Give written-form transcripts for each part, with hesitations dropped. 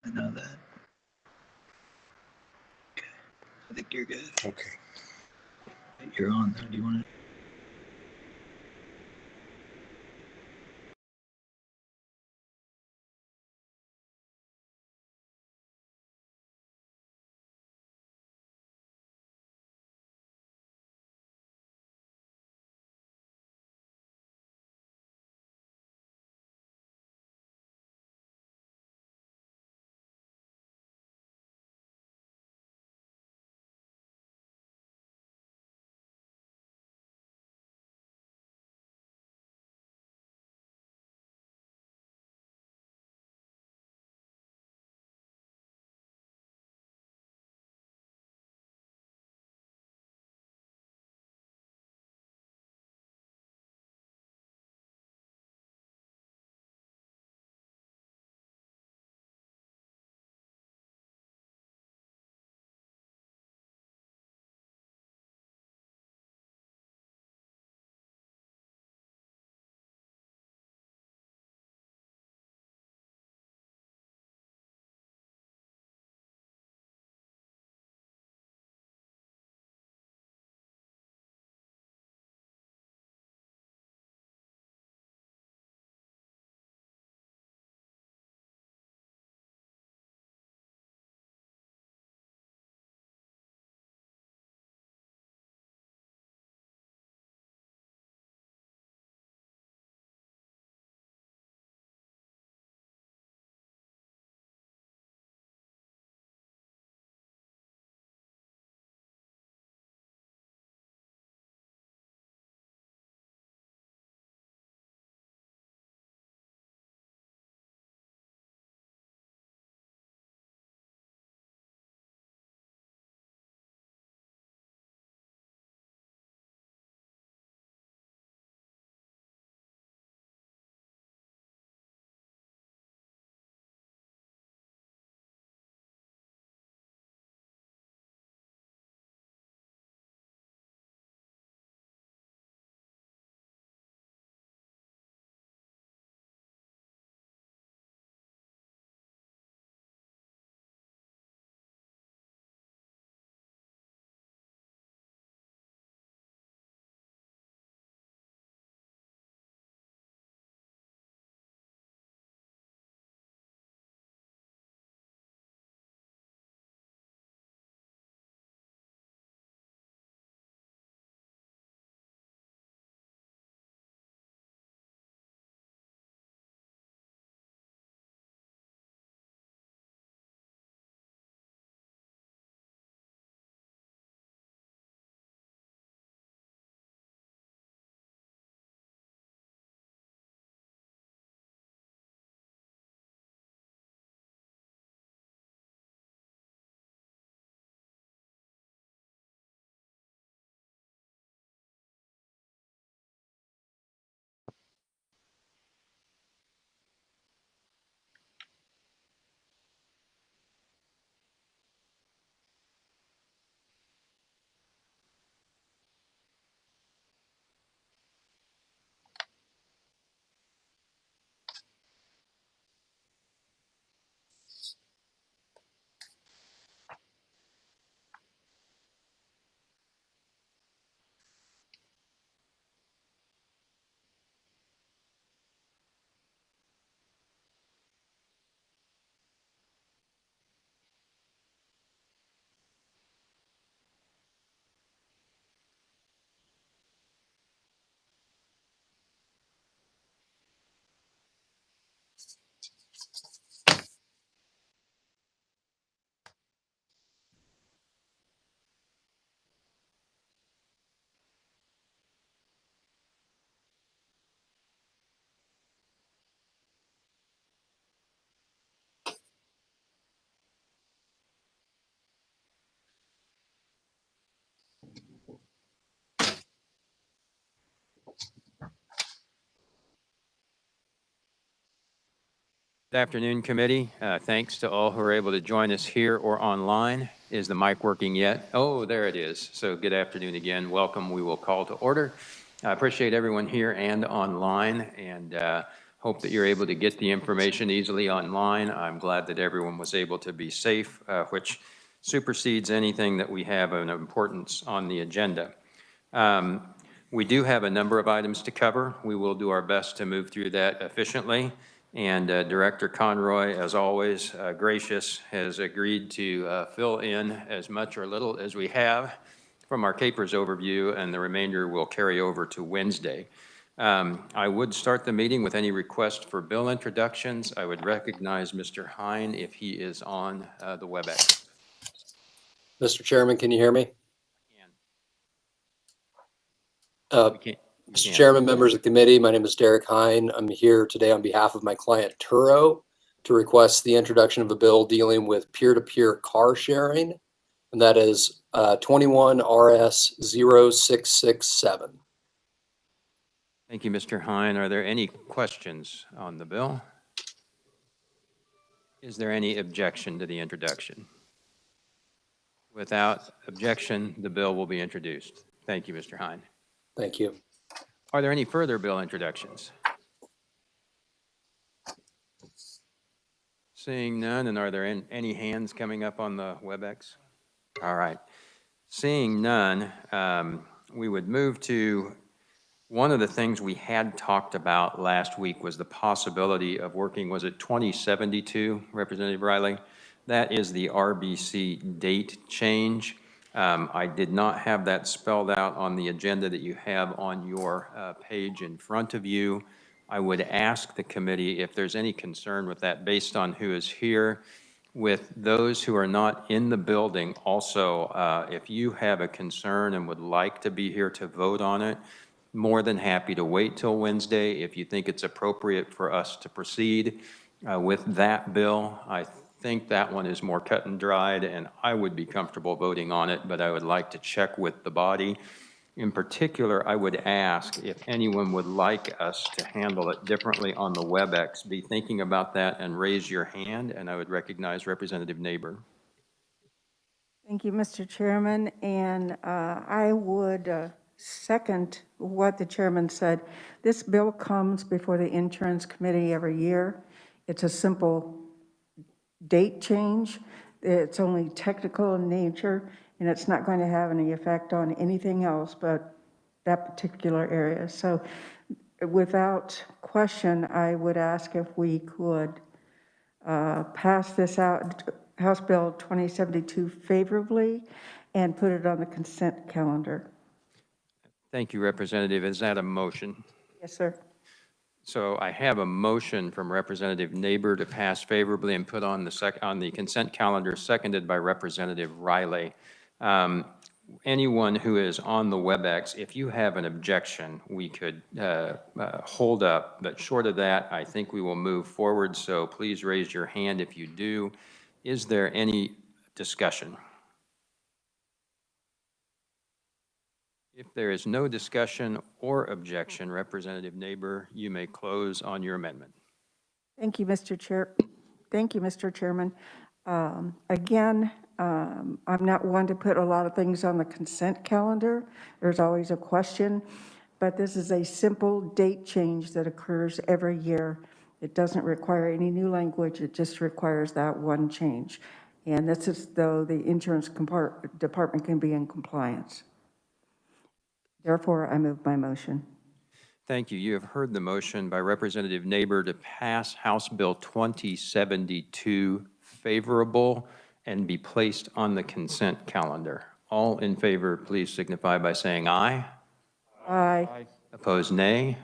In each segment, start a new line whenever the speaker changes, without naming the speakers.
I know that. Okay. I think you're good.
Okay.
You're on though. Do you want to?
Good afternoon, committee. Thanks to all who are able to join us here or online. Is the mic working yet? Oh, there it is. So good afternoon again. Welcome. We will call to order. I appreciate everyone here and online, and Hope that you're able to get the information easily online. I'm glad that everyone was able to be safe, which supersedes anything that we have of importance on the agenda. We do have a number of items to cover. We will do our best to move through that efficiently. And Director Conroy, as always, gracious, has agreed to fill in as much or little as we have from our CAPERS overview, and the remainder will carry over to Wednesday. I would start the meeting with any request for bill introductions. I would recognize Mr. Hine if he is on the WebEx.
Mr. Chairman, can you hear me? Mr. Chairman, members of the committee, my name is Derek Hine. I'm here today on behalf of my client Turo to request the introduction of a bill dealing with peer-to-peer car sharing, and that is 21 RS 0667.
Thank you, Mr. Hine. Are there any questions on the bill? Is there any objection to the introduction? Without objection, the bill will be introduced. Thank you, Mr. Hine.
Thank you.
Are there any further bill introductions? Seeing none, and are there any hands coming up on the WebEx? All right. Seeing none, we would move to one of the things we had talked about last week was the possibility of working, was it 2072, Representative Riley? That is the RBC date change. I did not have that spelled out on the agenda that you have on your page in front of you. I would ask the committee if there's any concern with that based on who is here. With those who are not in the building also, if you have a concern and would like to be here to vote on it, more than happy to wait till Wednesday if you think it's appropriate for us to proceed with that bill. I think that one is more cut and dried, and I would be comfortable voting on it, but I would like to check with the body. In particular, I would ask if anyone would like us to handle it differently on the WebEx. Be thinking about that and raise your hand, and I would recognize Representative Neighbor.
Thank you, Mr. Chairman, and I would second what the chairman said. This bill comes before the Insurance Committee every year. It's a simple date change. It's only technical in nature, and it's not going to have any effect on anything else but that particular area. So without question, I would ask if we could pass this out, House Bill 2072 favorably, and put it on the consent calendar.
Thank you, Representative. Is that a motion?
Yes, sir.
So I have a motion from Representative Neighbor to pass favorably and put on the consent calendar, seconded by Representative Riley. Anyone who is on the WebEx, if you have an objection, we could hold up. But short of that, I think we will move forward. So please raise your hand if you do. Is there any discussion? If there is no discussion or objection, Representative Neighbor, you may close on your amendment.
Thank you, Mr. Chair. Thank you, Mr. Chairman. Again, I'm not one to put a lot of things on the consent calendar. There's always a question, but this is a simple date change that occurs every year. It doesn't require any new language. It just requires that one change. And this is though the insurance department can be in compliance. Therefore, I move my motion.
Thank you. You have heard the motion by Representative Neighbor to pass House Bill 2072 favorable and be placed on the consent calendar. All in favor, please signify by saying aye.
Aye.
Opposed, nay.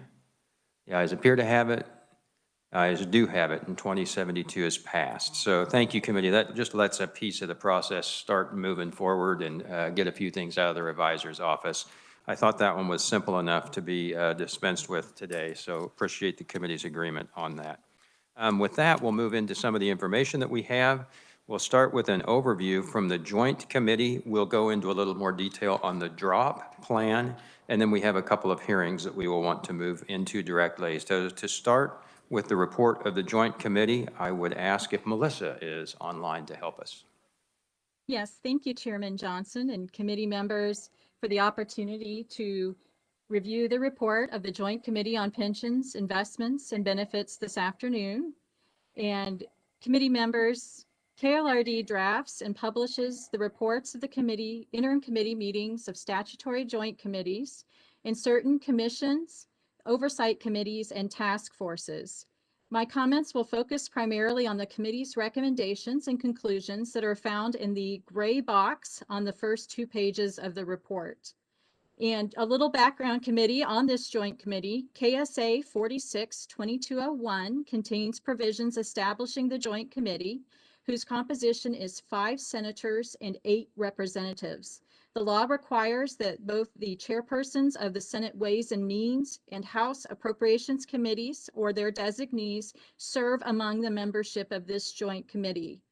The ayes appear to have it. Ayes do have it, and 2072 is passed. So thank you, committee. That just lets a piece of the process start moving forward and get a few things out of the revisor's office. I thought that one was simple enough to be dispensed with today, so appreciate the committee's agreement on that. With that, we'll move into some of the information that we have. We'll start with an overview from the Joint Committee. We'll go into a little more detail on the drop plan, and then we have a couple of hearings that we will want to move into directly. So to start with the report of the Joint Committee, I would ask if Melissa is online to help us.
Yes, thank you, Chairman Johnson and committee members, for the opportunity to review the report of the Joint Committee on Pensions, Investments, and Benefits this afternoon. And committee members, KLRD drafts and publishes the reports of the committee, interim committee meetings of statutory joint committees and certain commissions, oversight committees, and task forces. My comments will focus primarily on the committee's recommendations and conclusions that are found in the gray box on the first 2 pages of the report. And a little background committee on this joint committee, KSA 46-2201 contains provisions establishing the joint committee, whose composition is 5 senators and 8 representatives. The law requires that both the chairpersons of the Senate Ways and Means and House Appropriations Committees or their designees serve among the membership of this joint committee.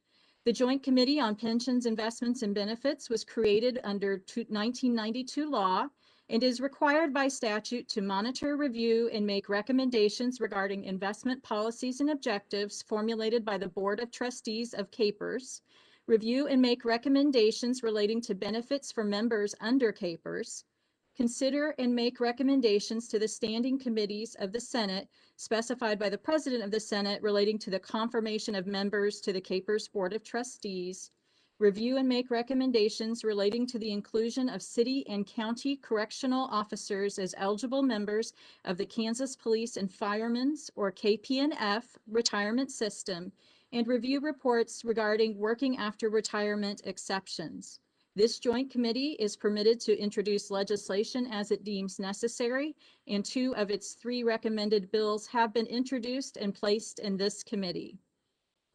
The Joint Committee on Pensions, Investments, and Benefits was created under 1992 law and is required by statute to monitor, review, and make recommendations regarding investment policies and objectives formulated by the Board of Trustees of KPERS, review and make recommendations relating to benefits for members under KPERS, consider and make recommendations to the standing committees of the Senate specified by the President of the Senate relating to the confirmation of members to the KPERS Board of Trustees, review and make recommendations relating to the inclusion of city and county correctional officers as eligible members of the Kansas Police and Firemen's or KPNF retirement system, and review reports regarding working after retirement exceptions. This joint committee is permitted to introduce legislation as it deems necessary, and 2 of its 3 recommended bills have been introduced and placed in this committee.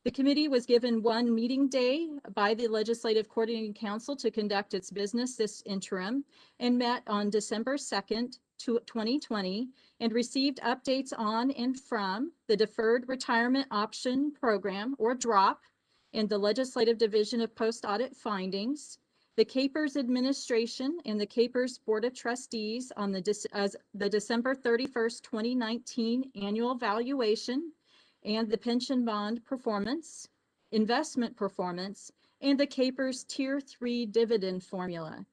The committee was given 1 meeting day by the Legislative Coordinating Council to conduct its business this interim and met on December 2nd, 2020, and received updates on and from the Deferred Retirement Option Program, or DROP, and the Legislative Division of Post-Audit Findings, the KPERS administration and the KPERS Board of Trustees on the December 31st, 2019 annual valuation, and the pension bond performance, investment performance, and the KPERS Tier 3 dividend formula.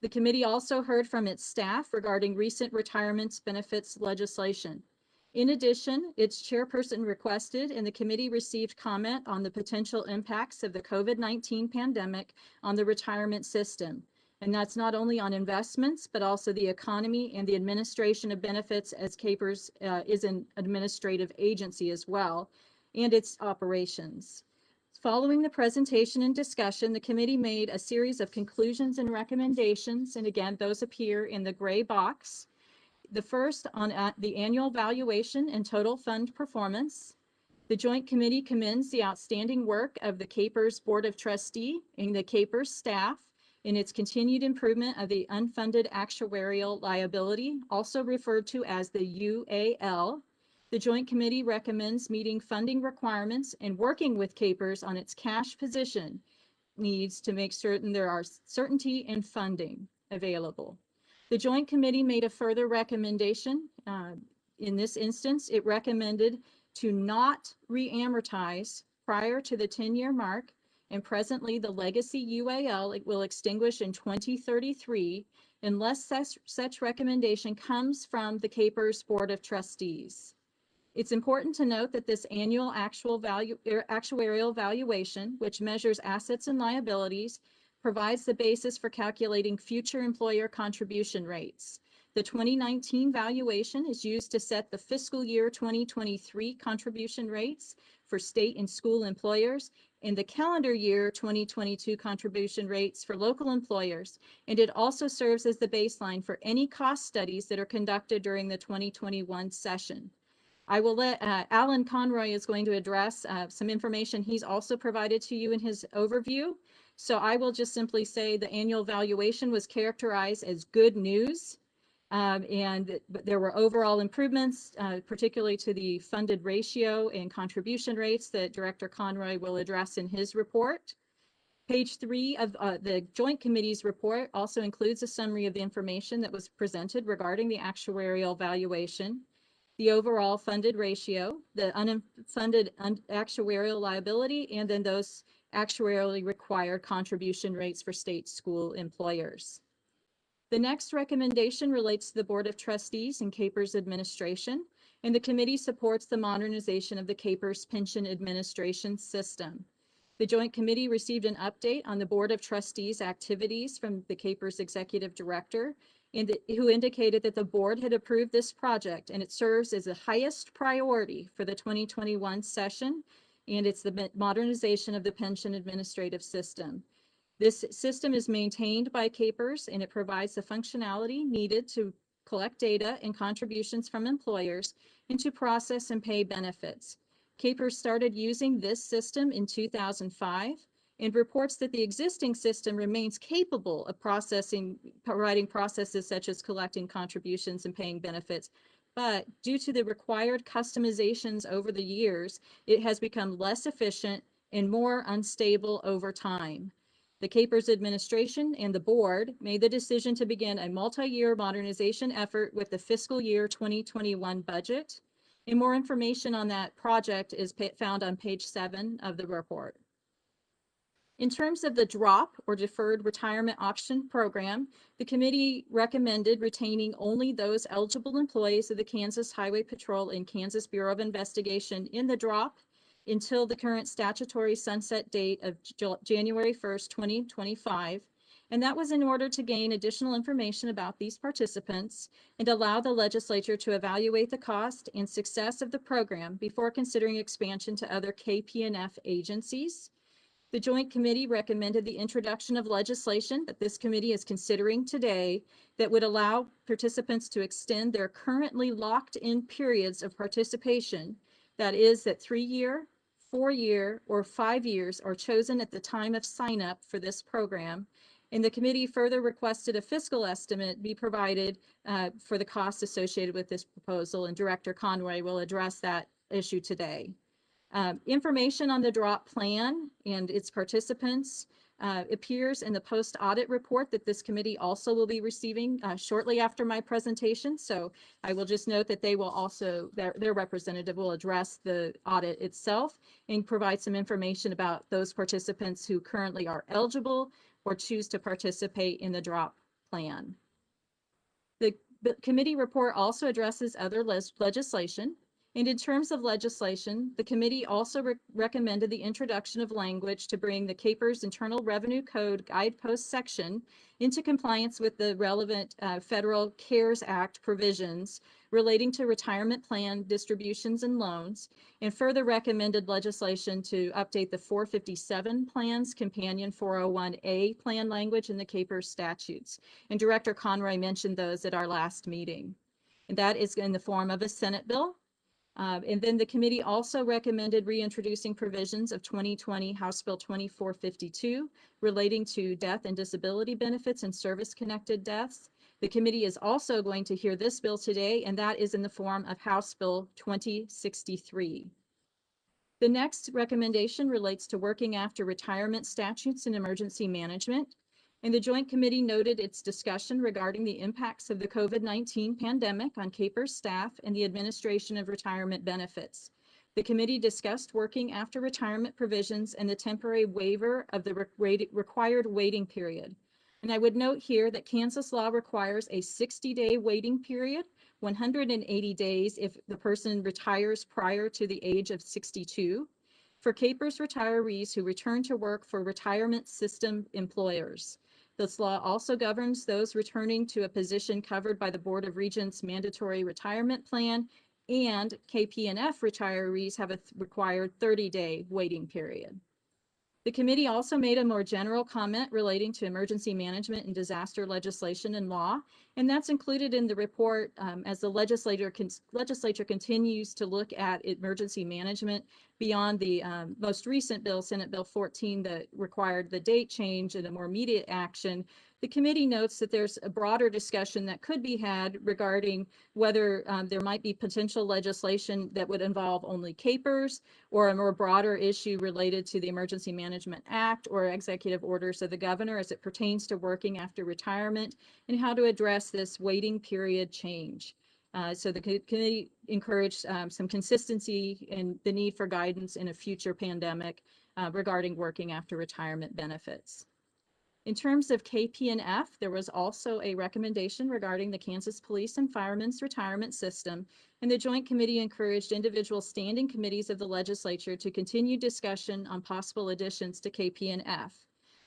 The committee also heard from its staff regarding recent retirement benefits legislation. In addition, its chairperson requested and the committee received comment on the potential impacts of the COVID-19 pandemic on the retirement system. And that's not only on investments, but also the economy and the administration of benefits, as KPERS is an administrative agency as well, and its operations. Following the presentation and discussion, the committee made a series of conclusions and recommendations, and again, those appear in the gray box. The first on the annual valuation and total fund performance. The Joint Committee commends the outstanding work of the KPERS Board of Trustees and the KPERS staff in its continued improvement of the unfunded actuarial liability, also referred to as the UAL. The Joint Committee recommends meeting funding requirements and working with KPERS on its cash position needs to make certain there are certainty and funding available. The Joint Committee made a further recommendation. In this instance, it recommended to not re-amortize prior to the 10-year mark, and presently the legacy UAL will extinguish in 2033 unless such recommendation comes from the KPERS Board of Trustees. It's important to note that this annual actuarial valuation, which measures assets and liabilities, provides the basis for calculating future employer contribution rates. The 2019 valuation is used to set the fiscal year 2023 contribution rates for state and school employers and the calendar year 2022 contribution rates for local employers. And it also serves as the baseline for any cost studies that are conducted during the 2021 session. I will let Alan Conroy is going to address some information he's also provided to you in his overview. So I will just simply say the annual valuation was characterized as good news. And there were overall improvements, particularly to the funded ratio and contribution rates that Director Conroy will address in his report. Page 3 of the Joint Committee's report also includes a summary of the information that was presented regarding the actuarial valuation, the overall funded ratio, the unfunded actuarial liability, and then those actuarially required contribution rates for state school employers. The next recommendation relates to the Board of Trustees and KPERS administration, and the committee supports the modernization of the KPERS pension administration system. The Joint Committee received an update on the Board of Trustees activities from the KPERS Executive Director, who indicated that the board had approved this project and it serves as the highest priority for the 2021 session, and it's the modernization of the pension administrative system. This system is maintained by KPERS and it provides the functionality needed to collect data and contributions from employers and to process and pay benefits. KPERS started using this system in 2005 and reports that the existing system remains capable of providing processes such as collecting contributions and paying benefits. But due to the required customizations over the years, it has become less efficient and more unstable over time. The KPERS administration and the board made the decision to begin a multi-year modernization effort with the fiscal year 2021 budget. And more information on that project is found on page 7 of the report. In terms of the DROP, or Deferred Retirement Option Program, the committee recommended retaining only those eligible employees of the Kansas Highway Patrol and Kansas Bureau of Investigation in the DROP until the current statutory sunset date of January 1st, 2025. And that was in order to gain additional information about these participants and allow the legislature to evaluate the cost and success of the program before considering expansion to other KP&F agencies. The Joint Committee recommended the introduction of legislation that this committee is considering today that would allow participants to extend their currently locked-in periods of participation. That is, that 3-year, 4-year, or 5 years are chosen at the time of sign-up for this program. And the committee further requested a fiscal estimate be provided for the costs associated with this proposal, and Director Conroy will address that issue today. Information on the DROP plan and its participants appears in the post-audit report that this committee also will be receiving shortly after my presentation. So I will just note that they will also, their representative will address the audit itself and provide some information about those participants who currently are eligible or choose to participate in the DROP plan. The committee report also addresses other legislation. And in terms of legislation, the committee also recommended the introduction of language to bring the KPERS Internal Revenue Code guidepost section into compliance with the relevant federal CARES Act provisions relating to retirement plan distributions and loans, and further recommended legislation to update the 457 plans companion 401A plan language in the KPERS statutes. And Director Conroy mentioned those at our last meeting. And that is in the form of a Senate bill. And then the committee also recommended reintroducing provisions of 2020 House Bill 2452 relating to death and disability benefits and service-connected deaths. The committee is also going to hear this bill today, and that is in the form of House Bill 2063. The next recommendation relates to working after retirement statutes and emergency management. And the Joint Committee noted its discussion regarding the impacts of the COVID-19 pandemic on KPERS staff and the administration of retirement benefits. The committee discussed working after retirement provisions and the temporary waiver of the required waiting period. And I would note here that Kansas law requires a 60-day waiting period, 180 days if the person retires prior to the age of 62, for KPERS retirees who return to work for retirement system employers. This law also governs those returning to a position covered by the Board of Regents mandatory retirement plan, and KP&F retirees have a required 30-day waiting period. The committee also made a more general comment relating to emergency management and disaster legislation and law, and that's included in the report as the legislature continues to look at emergency management beyond the most recent bill, Senate Bill 14, that required the date change and a more immediate action. The committee notes that there's a broader discussion that could be had regarding whether there might be potential legislation that would involve only KPERS, or a more broader issue related to the Emergency Management Act or executive orders of the governor as it pertains to working after retirement, and how to address this waiting period change. So the committee encouraged some consistency in the need for guidance in a future pandemic regarding working after retirement benefits. In terms of KP and F, there was also a recommendation regarding the Kansas Police and Firemen's Retirement System, and the Joint Committee encouraged individual standing committees of the legislature to continue discussion on possible additions to KP and F.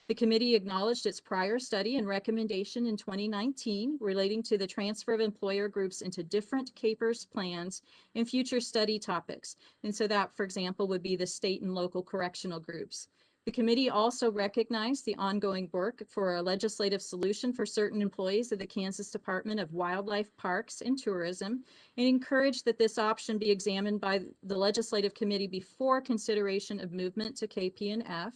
The committee acknowledged its prior study and recommendation in 2019 relating to the transfer of employer groups into different KPERS plans and future study topics. And so that, for example, would be the state and local correctional groups. The committee also recognized the ongoing work for a legislative solution for certain employees of the Kansas Department of Wildlife, Parks, and Tourism, and encouraged that this option be examined by the legislative committee before consideration of movement to KP and F.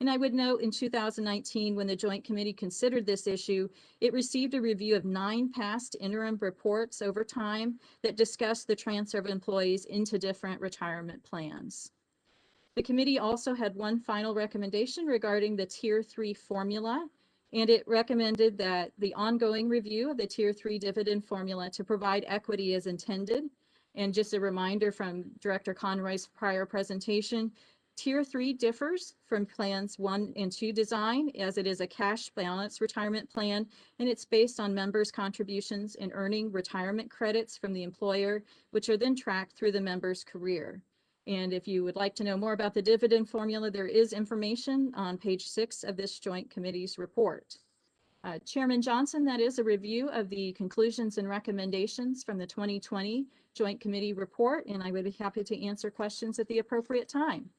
And I would note in 2019, when the Joint Committee considered this issue, it received a review of 9 past interim reports over time that discussed the transfer of employees into different retirement plans. The committee also had one final recommendation regarding the Tier 3 formula, and it recommended that the ongoing review of the Tier 3 dividend formula to provide equity as intended. And just a reminder from Director Conroy's prior presentation, Tier 3 differs from plans 1 and 2 design, as it is a cash balance retirement plan, and it's based on members' contributions and earning retirement credits from the employer, which are then tracked through the member's career. And if you would like to know more about the dividend formula, there is information on page 6 of this Joint Committee's report. Chairman Johnson, that is a review of the conclusions and recommendations from the 2020 Joint Committee report, and I would be happy to answer questions at the appropriate time.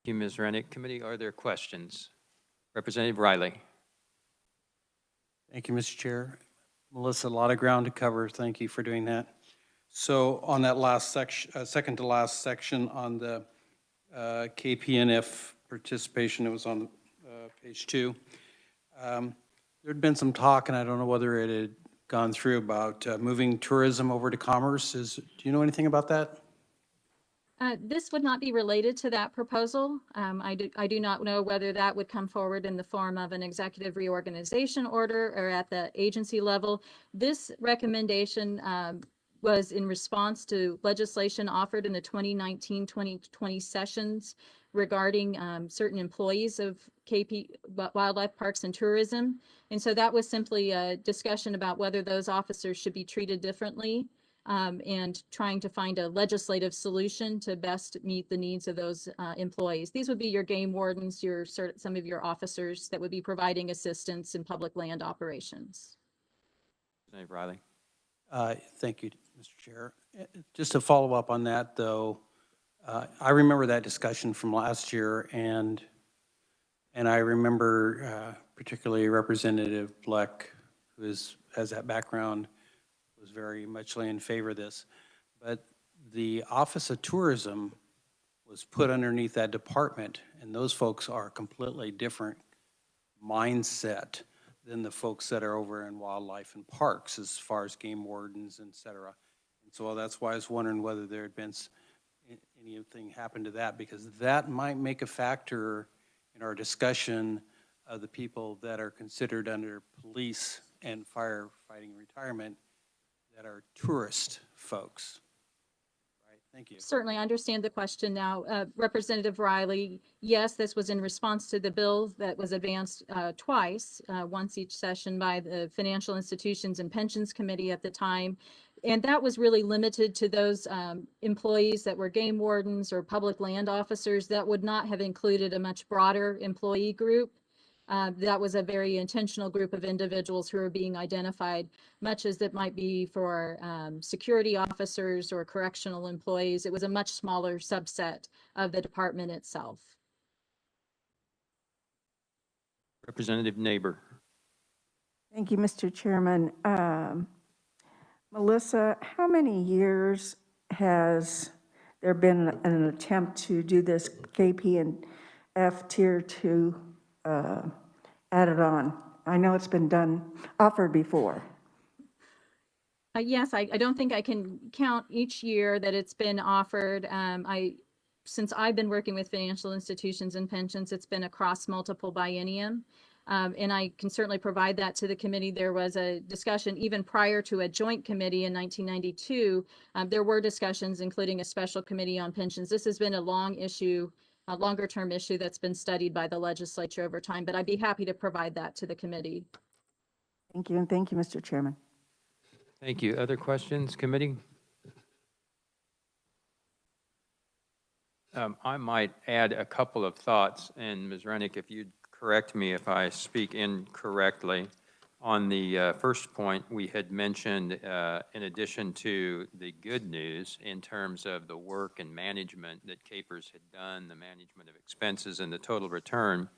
Thank you, Ms. Rennick. Committee, are there questions? Representative Riley.
Thank you, Mr. Chair. Melissa, a lot of ground to cover. Thank you for doing that. So on that last section, second to last section on the KPNF participation, it was on page 2. There'd been some talk, and I don't know whether it had gone through, about moving tourism over to commerce. Do you know anything about that?
This would not be related to that proposal. I do not know whether that would come forward in the form of an executive reorganization order or at the agency level. This recommendation was in response to legislation offered in the 2019-2020 sessions regarding certain employees of KP Wildlife, Parks, and Tourism. And so that was simply a discussion about whether those officers should be treated differently, and trying to find a legislative solution to best meet the needs of those employees. These would be your game wardens, some of your officers that would be providing assistance in public land operations.
Representative Riley.
Thank you, Mr. Chair. Just to follow up on that, though, I remember that discussion from last year, and I remember particularly Representative Bleck, who has that background, was very much in favor of this. But the Office of Tourism was put underneath that department, and those folks are a completely different mindset than the folks that are over in wildlife and parks as far as game wardens, et cetera. And so that's why I was wondering whether there had been anything happened to that, because that might make a factor in our discussion of the people that are considered under police and firefighting retirement that are tourist folks. Right, thank you.
Certainly, I understand the question now. Representative Riley, yes, this was in response to the bill that was advanced twice, once each session by the Financial Institutions and Pensions Committee at the time. And that was really limited to those employees that were game wardens or public land officers. That would not have included a much broader employee group. That was a very intentional group of individuals who are being identified, much as it might be for security officers or correctional employees. It was a much smaller subset of the department itself.
Representative Neighbor.
Thank you, Mr. Chairman. Melissa, how many years has there been an attempt to do this KP and F Tier 2 added on? I know it's been offered before.
Yes, I don't think I can count each year that it's been offered. Since I've been working with financial institutions and pensions, it's been across multiple biennium. And I can certainly provide that to the committee. There was a discussion even prior to a joint committee in 1992. There were discussions, including a special committee on pensions. This has been a long issue longer-term issue that's been studied by the legislature over time, but I'd be happy to provide that to the committee.
Thank you, and thank you, Mr. Chairman.
Thank you. Other questions, committee? I might add a couple of thoughts, and Ms. Rennick, if you'd correct me if I speak incorrectly. On the first point, we had mentioned, in addition to the good news in terms of the work and management that Khpers had done, the management of expenses and the total return,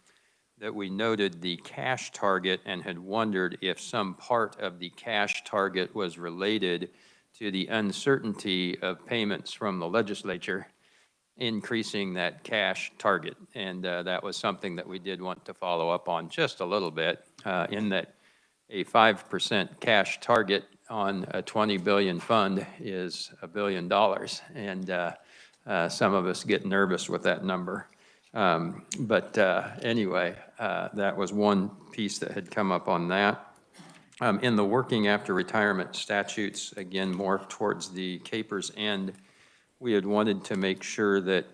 that we noted the cash target and had wondered if some part of the cash target was related to the uncertainty of payments from the legislature increasing that cash target. And that was something that we did want to follow up on just a little bit, in that a 5% cash target on a 20 billion fund is $1 billion. And some of us get nervous with that number. Anyway, that was one piece that had come up on that. In the working after retirement statutes, again, more towards the Khpers end, we had wanted to make sure that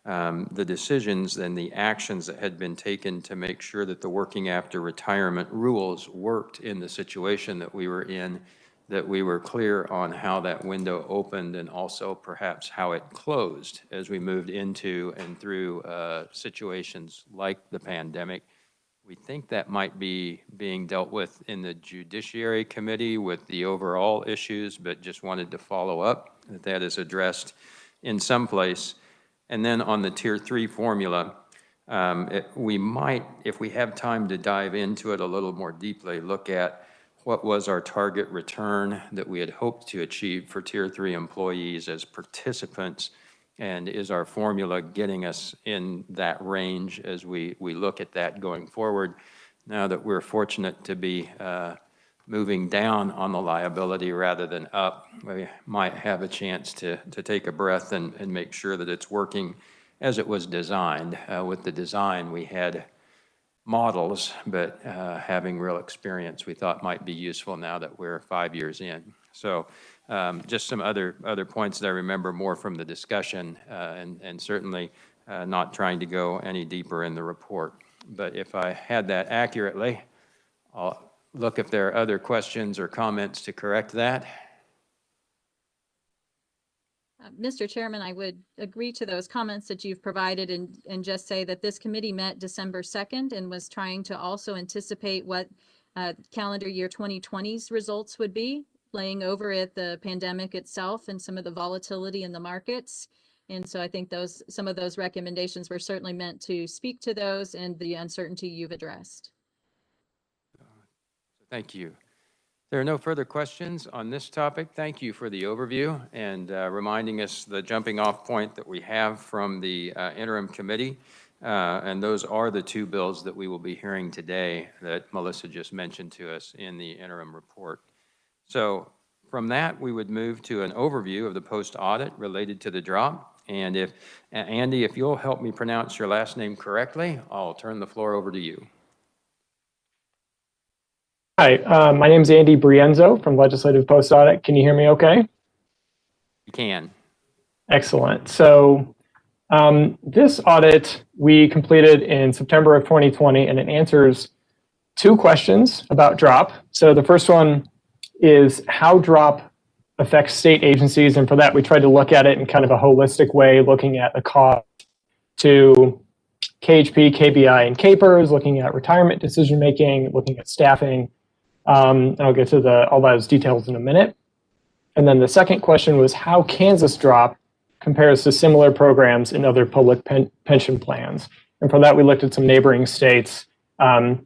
the decisions and the actions that had been taken to make sure that the working after retirement rules worked in the situation that we were in, that we were clear on how that window opened and also perhaps how it closed as we moved into and through situations like the pandemic. We think that might be being dealt with in the Judiciary Committee with the overall issues, but just wanted to follow up that that is addressed in some place. And then on the Tier 3 formula, we might, if we have time to dive into it a little more deeply, look at what was our target return that we had hoped to achieve for Tier 3 employees as participants, and is our formula getting us in that range as we look at that going forward, now that we're fortunate to be moving down on the liability rather than up. We might have a chance to take a breath and make sure that it's working as it was designed. With the design, we had models, but having real experience we thought might be useful now that we're 5 years in. So just some other points that I remember more from the discussion, and certainly not trying to go any deeper in the report. But if I had that accurately, I'll look if there are other questions or comments to correct that.
Mr. Chairman, I would agree to those comments that you've provided and just say that this committee met December 2nd and was trying to also anticipate what calendar year 2020's results would be, laying over at the pandemic itself and some of the volatility in the markets. And so I think some of those recommendations were certainly meant to speak to those and the uncertainty you've addressed.
Thank you. There are no further questions on this topic. Thank you for the overview and reminding us the jumping off point that we have from the interim committee. And those are the two bills that we will be hearing today that Melissa just mentioned to us in the interim report. So from that, we would move to an overview of the post-audit related to the drop. And if, Andy, if you'll help me pronounce your last name correctly, I'll turn the floor over to you.
Hi, my name is Andy Brienzo from Legislative Post Audit. Can you hear me okay?
You can.
Excellent. So this audit we completed in September of 2020, and it answers two questions about drop. So the first one is how drop affects state agencies, and for that we tried to look at it in kind of a holistic way, looking at the cost to KHP, KBI, and Khpers, looking at retirement decision-making, looking at staffing. And I'll get to all those details in a minute. And then the second question was how Kansas drop compares to similar programs in other public pension plans. And for that, we looked at some neighboring states. I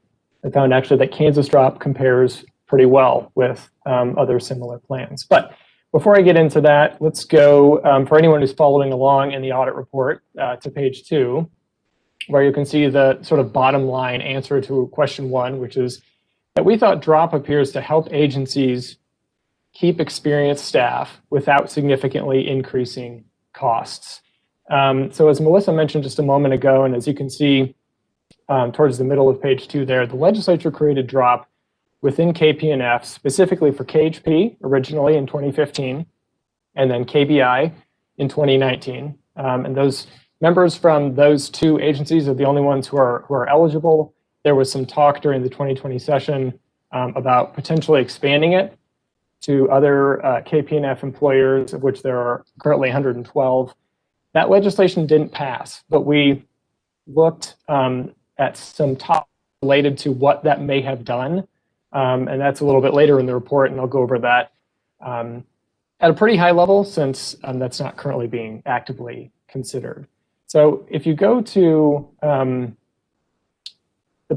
found actually that Kansas drop compares pretty well with other similar plans. But before I get into that, let's go, for anyone who's following along in the audit report, to page 2, where you can see the sort of bottom line answer to question 1, which is that we thought drop appears to help agencies keep experienced staff without significantly increasing costs. So as Melissa mentioned just a moment ago, and as you can see towards the middle of page 2 there, the legislature created drop within KP&F specifically for KHP originally in 2015, and then KBI in 2019. And those members from those two agencies are the only ones who are eligible. There was some talk during the 2020 session about potentially expanding it to other KP&F employers, of which there are currently 112. That legislation didn't pass, but we looked at some topics related to what that may have done. And that's a little bit later in the report, and I'll go over that at a pretty high level since that's not currently being actively considered. So if you go to the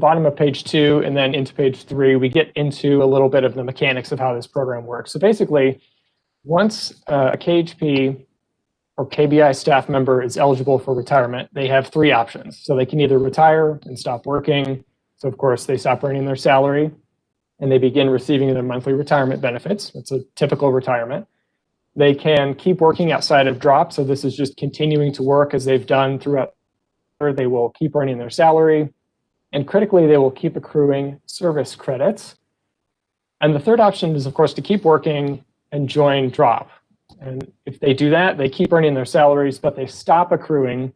bottom of page 2 and then into page 3, we get into a little bit of the mechanics of how this program works. So basically, once a KHP or KBI staff member is eligible for retirement, they have 3 options. So they can either retire and stop working. So of course, they stop earning their salary and they begin receiving their monthly retirement benefits. It's a typical retirement. They can keep working outside of drop. So this is just continuing to work as they've done throughout. They will keep earning their salary. And critically, they will keep accruing service credits. And the third option is, of course, to keep working and join drop. And if they do that, they keep earning their salaries, but they stop accruing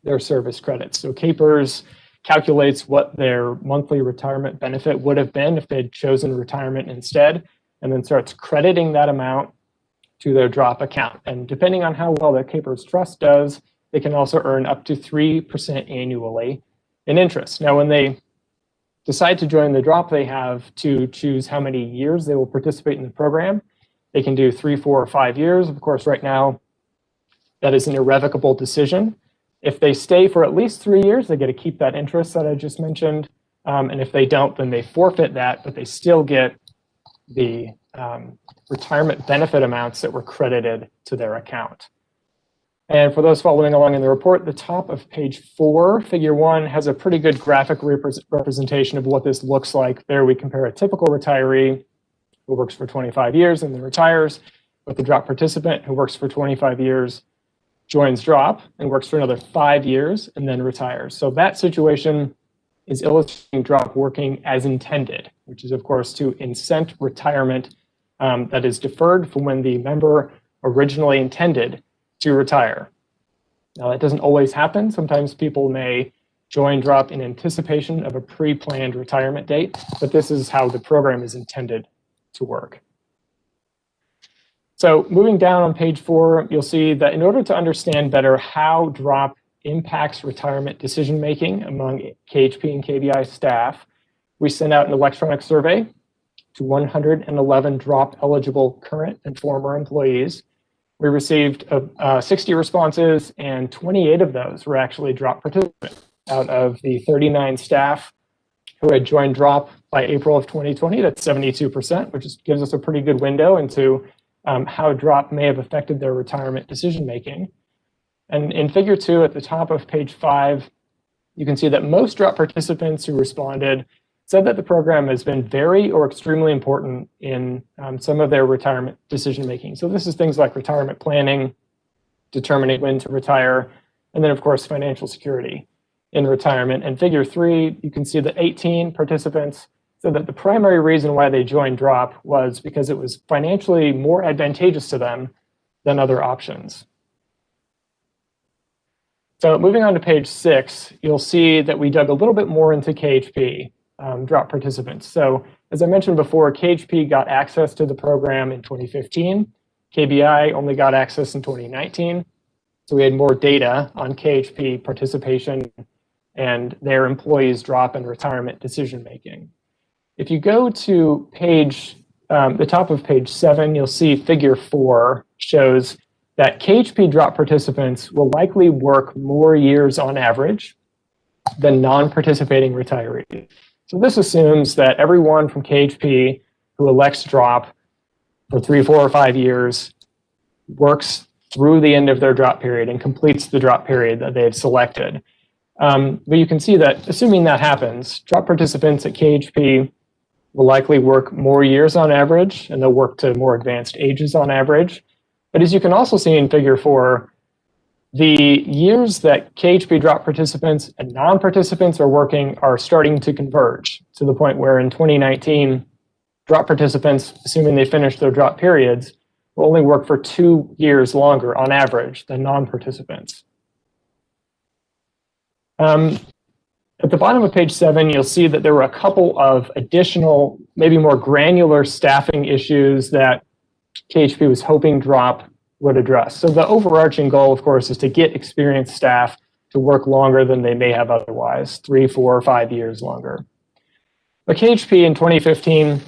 their service credits. So KPERS calculates what their monthly retirement benefit would have been if they'd chosen retirement instead, and then starts crediting that amount to their drop account. And depending on how well the KPERS trust does, they can also earn up to 3% annually in interest. Now, when they decide to join the drop, they have to choose how many years they will participate in the program. They can do 3, 4, or 5 years. Of course, right now, that is an irrevocable decision. If they stay for at least 3 years, they get to keep that interest that I just mentioned. And if they don't, then they forfeit that, but they still get the retirement benefit amounts that were credited to their account. And for those following along in the report, the top of page 4, figure 1, has a pretty good graphic representation of what this looks like. There we compare a typical retiree who works for 25 years and then retires with a drop participant who works for 25 years, joins drop, and works for another 5 years and then retires. So that situation is illustrating drop working as intended, which is, of course, to incent retirement that is deferred from when the member originally intended to retire. Now, that doesn't always happen. Sometimes people may join drop in anticipation of a pre-planned retirement date, but this is how the program is intended to work. So moving down on page 4, you'll see that in order to understand better how drop impacts retirement decision-making among KHP and KBI staff, we sent out an electronic survey to 111 drop-eligible current and former employees. We received 60 responses, and 28 of those were actually drop participants out of the 39 staff who had joined drop by April of 2020. That's 72%, which gives us a pretty good window into how drop may have affected their retirement decision-making. And in figure 2 at the top of page 5, you can see that most drop participants who responded said that the program has been very or extremely important in some of their retirement decision-making. So this is things like retirement planning, determining when to retire, and then, of course, financial security in retirement. And figure 3, you can see that 18 participants said that the primary reason why they joined drop was because it was financially more advantageous to them than other options. So moving on to page 6, you'll see that we dug a little bit more into KHP. Drop participants. So as I mentioned before, KHP got access to the program in 2015. KBI only got access in 2019. So we had more data on KHP participation and their employees' drop and retirement decision-making. If you go to the top of page 7, you'll see figure 4 shows that KHP drop participants will likely work more years on average than non-participating retirees. So this assumes that everyone from KHP who elects drop for 3, 4, or 5 years works through the end of their drop period and completes the drop period that they've selected. But you can see that assuming that happens, drop participants at KHP will likely work more years on average, and they'll work to more advanced ages on average. But as you can also see in figure 4, the years that KHP drop participants and non-participants are working are starting to converge to the point where in 2019, drop participants, assuming they finish their drop periods, will only work for 2 years longer on average than non-participants. At the bottom of page 7, you'll see that there were a couple of additional, maybe more granular staffing issues that KHP was hoping DROP would address. So the overarching goal, of course, is to get experienced staff to work longer than they may have otherwise, 3, 4, or 5 years longer. But KHP in 2015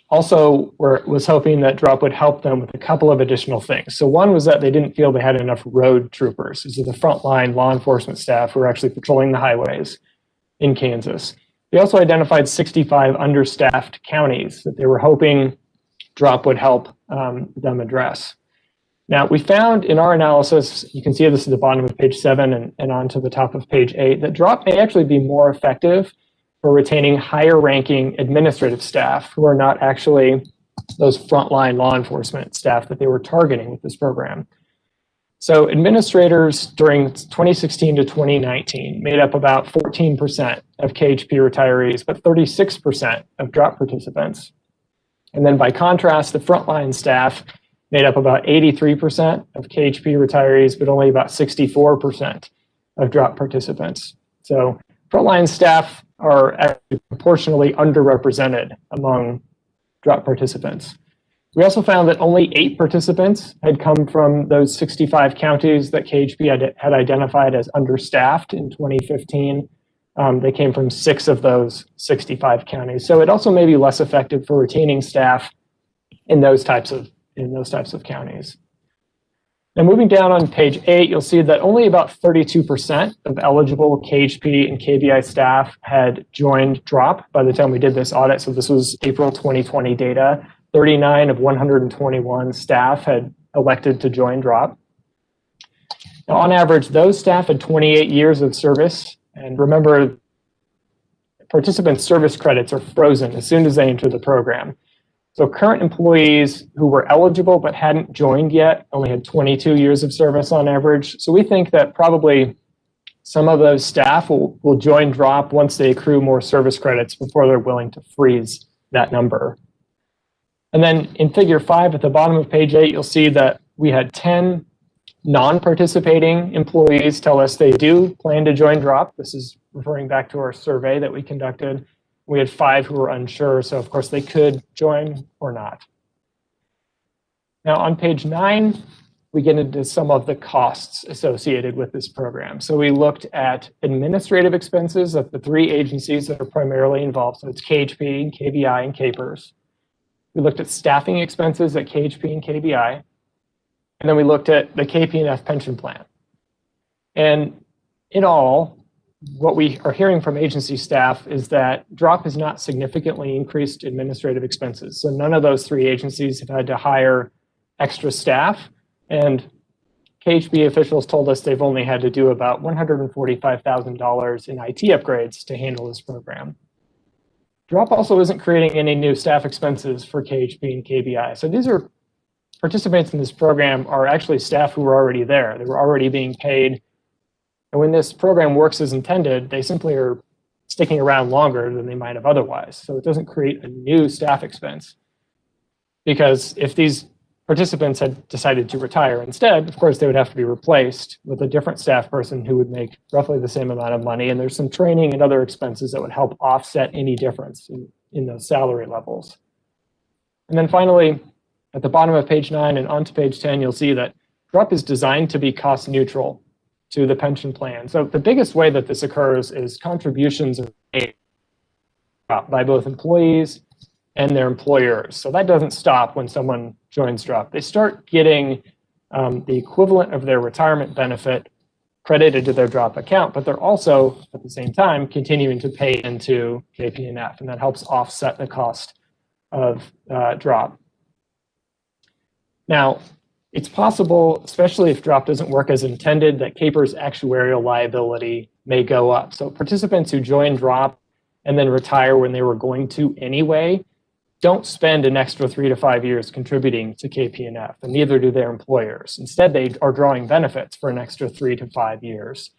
also was hoping that DROP would help them with a couple of additional things. So one was that they didn't feel they had enough road troopers. These are the frontline law enforcement staff who are actually patrolling the highways in Kansas. They also identified 65 understaffed counties that they were hoping DROP would help them address. Now, we found in our analysis, you can see this at the bottom of page 7 and on to the top of page 8, that DROP may actually be more effective for retaining higher ranking administrative staff who are not actually those frontline law enforcement staff that they were targeting with this program. So administrators during 2016 to 2019 made up about 14% of KHP retirees, but 36% of DROP participants. And then by contrast, the frontline staff made up about 83% of KHP retirees, but only about 64% of DROP participants. So frontline staff are actually proportionally underrepresented among DROP participants. We also found that only 8 participants had come from those 65 counties that KHP had identified as understaffed in 2015. They came from 6 of those 65 counties. So it also may be less effective for retaining staff in those types of counties. Now moving down on page 8, you'll see that only about 32% of eligible KHP and KBI staff had joined DROP by the time we did this audit. So this was April 2020 data. 39 of 121 staff had elected to join DROP. Now, on average, those staff had 28 years of service. And remember, participant service credits are frozen as soon as they enter the program. So current employees who were eligible but hadn't joined yet only had 22 years of service on average. So we think that probably some of those staff will join DROP once they accrue more service credits before they're willing to freeze that number. And then in figure 5 at the bottom of page 8, you'll see that we had 10 non-participating employees tell us they do plan to join DROP. This is referring back to our survey that we conducted. We had 5 who were unsure, so of course they could join or not. Now on page 9, we get into some of the costs associated with this program. So we looked at administrative expenses of the 3 agencies that are primarily involved. So it's KHP, KBI, and KPERS. We looked at staffing expenses at KHP and KBI. And then we looked at the KP&F pension plan. And in all, what we are hearing from agency staff is that DROP has not significantly increased administrative expenses. So none of those 3 agencies have had to hire extra staff. And KHB officials told us they've only had to do about $145,000 in IT upgrades to handle this program. DROP also isn't creating any new staff expenses for KHP and KBI. So these are participants in this program are actually staff who were already there. They were already being paid. And when this program works as intended, they simply are sticking around longer than they might have otherwise. So it doesn't create a new staff expense. Because if these participants had decided to retire instead, of course, they would have to be replaced with a different staff person who would make roughly the same amount of money. And there's some training and other expenses that would help offset any difference in those salary levels. And then finally, at the bottom of page 9 and onto page 10, you'll see that DROP is designed to be cost neutral to the pension plan. So the biggest way that this occurs is contributions are made by both employees and their employers. So that doesn't stop when someone joins DROP. They start getting the equivalent of their retirement benefit credited to their DROP account, but they're also, at the same time, continuing to pay into KP&F, and that helps offset the cost of DROP. Now, it's possible, especially if DROP doesn't work as intended, that KPERS actuarial liability may go up. So participants who join DROP and then retire when they were going to anyway don't spend an extra 3 to 5 years contributing to KP&F, and neither do their employers. Instead, they are drawing benefits for an extra 3 to 5 years.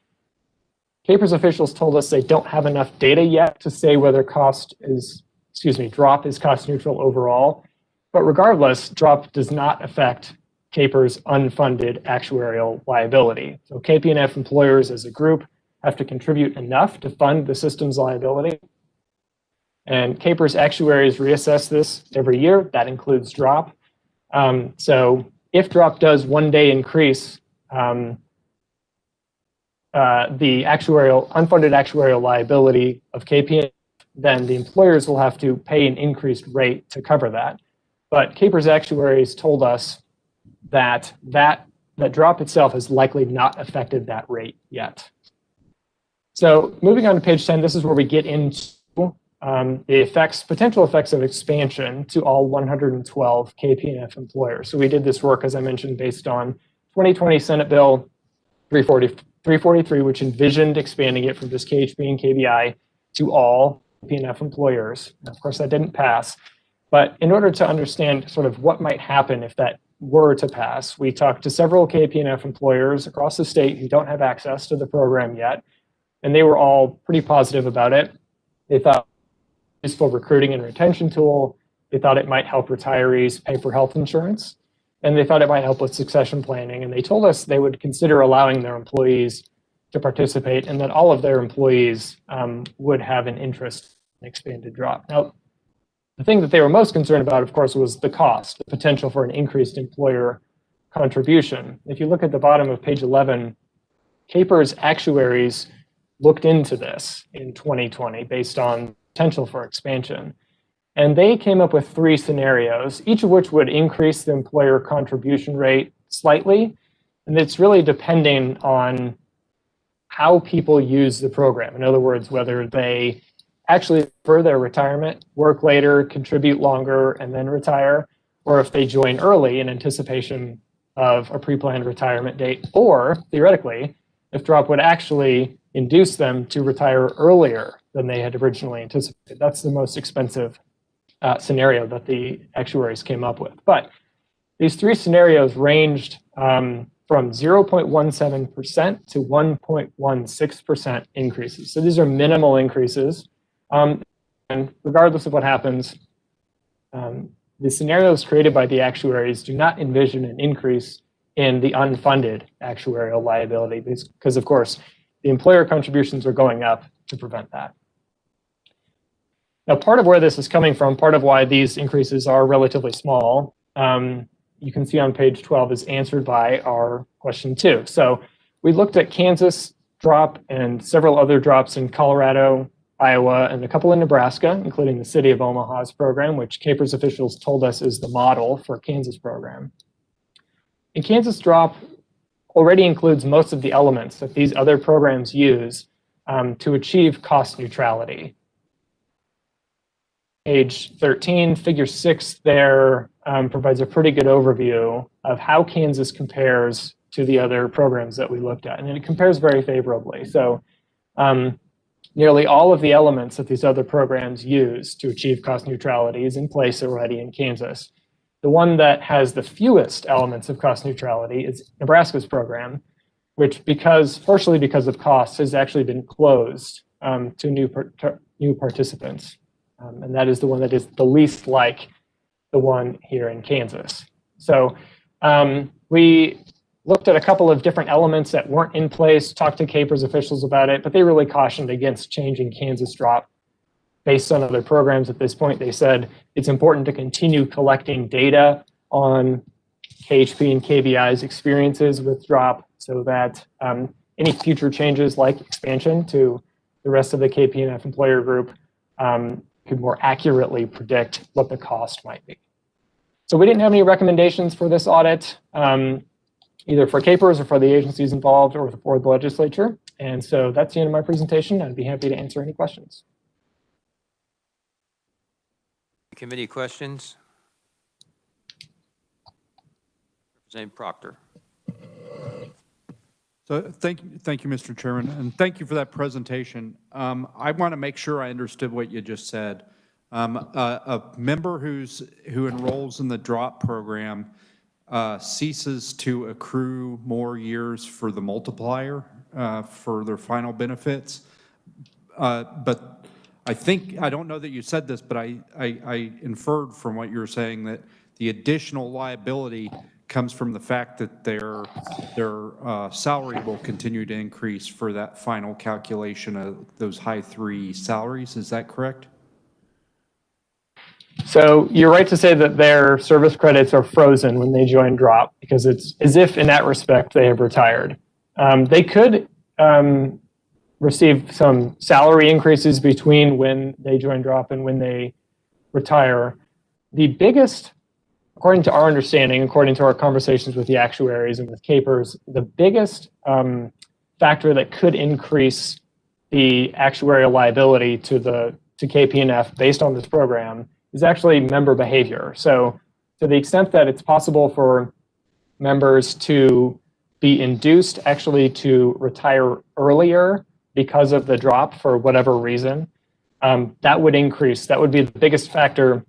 KPERS officials told us they don't have enough data yet to say whether DROP is cost neutral overall. But regardless, DROP does not affect KPERS' unfunded actuarial liability. So KP&F employers as a group have to contribute enough to fund the system's liability. And Khp's actuaries reassess this every year. That includes drop. So if drop does one day increase the unfunded actuarial liability of KPN, then the employers will have to pay an increased rate to cover that. But Khp's actuaries told us that drop itself has likely not affected that rate yet. So moving on to page 10, this is where we get into the potential effects of expansion to all 112 KP&F employers. So we did this work, as I mentioned, based on 2020 Senate Bill 343, which envisioned expanding it from just KHP and KBI to all KP&F employers. And of course, that didn't pass. But in order to understand sort of what might happen if that were to pass, we talked to several KP&F employers across the state who don't have access to the program yet, and they were all pretty positive about it. They thought it was a useful recruiting and retention tool. They thought it might help retirees pay for health insurance, and they thought it might help with succession planning. And they told us they would consider allowing their employees to participate, and that all of their employees would have an interest in expanded drop. Now, the thing that they were most concerned about, of course, was the cost, the potential for an increased employer contribution. If you look at the bottom of page 11, Khp's actuaries looked into this in 2020 based on potential for expansion. And they came up with 3 scenarios, each of which would increase the employer contribution rate slightly. And it's really depending on how people use the program. In other words, whether they actually defer their retirement, work later, contribute longer, and then retire, or if they join early in anticipation of a pre-planned retirement date, or theoretically, if drop would actually induce them to retire earlier than they had originally anticipated. That's the most expensive scenario that the actuaries came up with. But these 3 scenarios ranged from 0.17% to 1.16% increases. So these are minimal increases. And regardless of what happens, the scenarios created by the actuaries do not envision an increase in the unfunded actuarial liability because, of course, the employer contributions are going up to prevent that. Now, part of where this is coming from, part of why these increases are relatively small, you can see on page 12 is answered by our question 2. So we looked at Kansas drop and several other drops in Colorado, Iowa, and a couple in Nebraska, including the City of Omaha's program, which Khp's officials told us is the model for Kansas program. And Kansas drop already includes most of the elements that these other programs use to achieve cost neutrality. Page 13, figure 6 there provides a pretty good overview of how Kansas compares to the other programs that we looked at. And it compares very favorably. So nearly all of the elements that these other programs use to achieve cost neutrality is in place already in Kansas. The one that has the fewest elements of cost neutrality is Nebraska's program, which partially because of costs has actually been closed to new participants. And that is the one that is the least like the one here in Kansas. So we looked at a couple of different elements that weren't in place, talked to Khp's officials about it, but they really cautioned against changing Kansas drop based on other programs at this point. They said it's important to continue collecting data on KHP and KBI's experiences with drop so that any future changes like expansion to the rest of the KP&F employer group could more accurately predict what the cost might be. So we didn't have any recommendations for this audit, either for Khpers or for the agencies involved or for the legislature. And so that's the end of my presentation. I'd be happy to answer any questions.
Committee questions? Representative Proctor.
So thank you, Mr. Chairman, and thank you for that presentation. I want to make sure I understood what you just said. A member who enrolls in the DROP program ceases to accrue more years for the multiplier for their final benefits, but I don't know that you said this, but I inferred from what you were saying that the additional liability comes from the fact that their salary will continue to increase for that final calculation of those high 3 salaries. Is that correct?
So you're right to say that their service credits are frozen when they join Drop, because it's as if in that respect they have retired. They could receive some salary increases between when they join Drop and when they retire. The biggest, according to our understanding, according to our conversations with the actuaries and with Khpers, the biggest factor that could increase the actuarial liability to KP&F based on this program is actually member behavior. So to the extent that it's possible for members to be induced actually to retire earlier because of the drop for whatever reason, that would be the biggest factor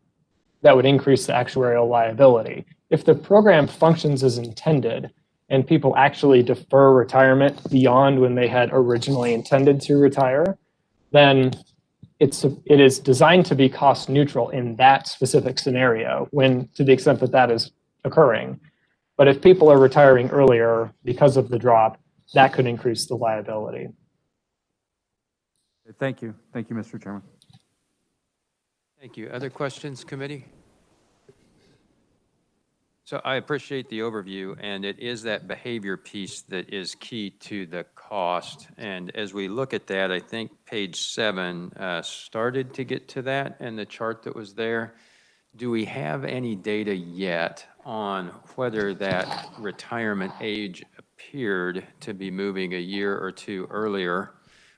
that would increase the actuarial liability. If the program functions as intended and people actually defer retirement beyond when they had originally intended to retire, then it is designed to be cost neutral in that specific scenario, when to the extent that that is occurring. But if people are retiring earlier because of the drop, that could increase the liability.
Thank you. Thank you, Mr. Chairman.
Thank you. Other questions, committee? So I appreciate the overview, and it is that behavior piece that is key to the cost. And as we look at that, I think page 7 started to get to that and the chart that was there. Do we have any data yet on whether that retirement age appeared to be moving a year or two earlier,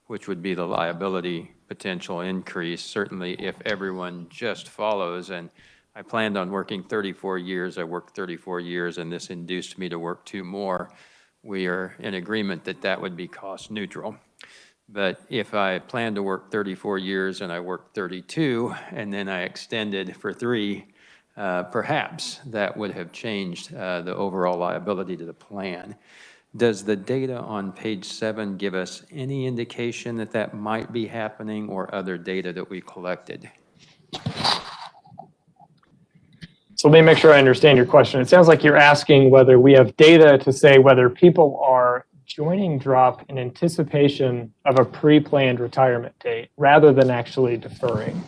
which would be the liability potential increase, certainly if everyone just follows? And I planned on working 34 years. I worked 34 years, and this induced me to work 2 more. We are in agreement that that would be cost neutral. But if I planned to work 34 years and I worked 32, and then I extended for 3, perhaps that would have changed the overall liability to the plan. Does the data on page 7 give us any indication that that might be happening, or other data that we collected?
So let me make sure I understand your question. It sounds like you're asking whether we have data to say whether people are joining Drop in anticipation of a pre-planned retirement date rather than actually deferring.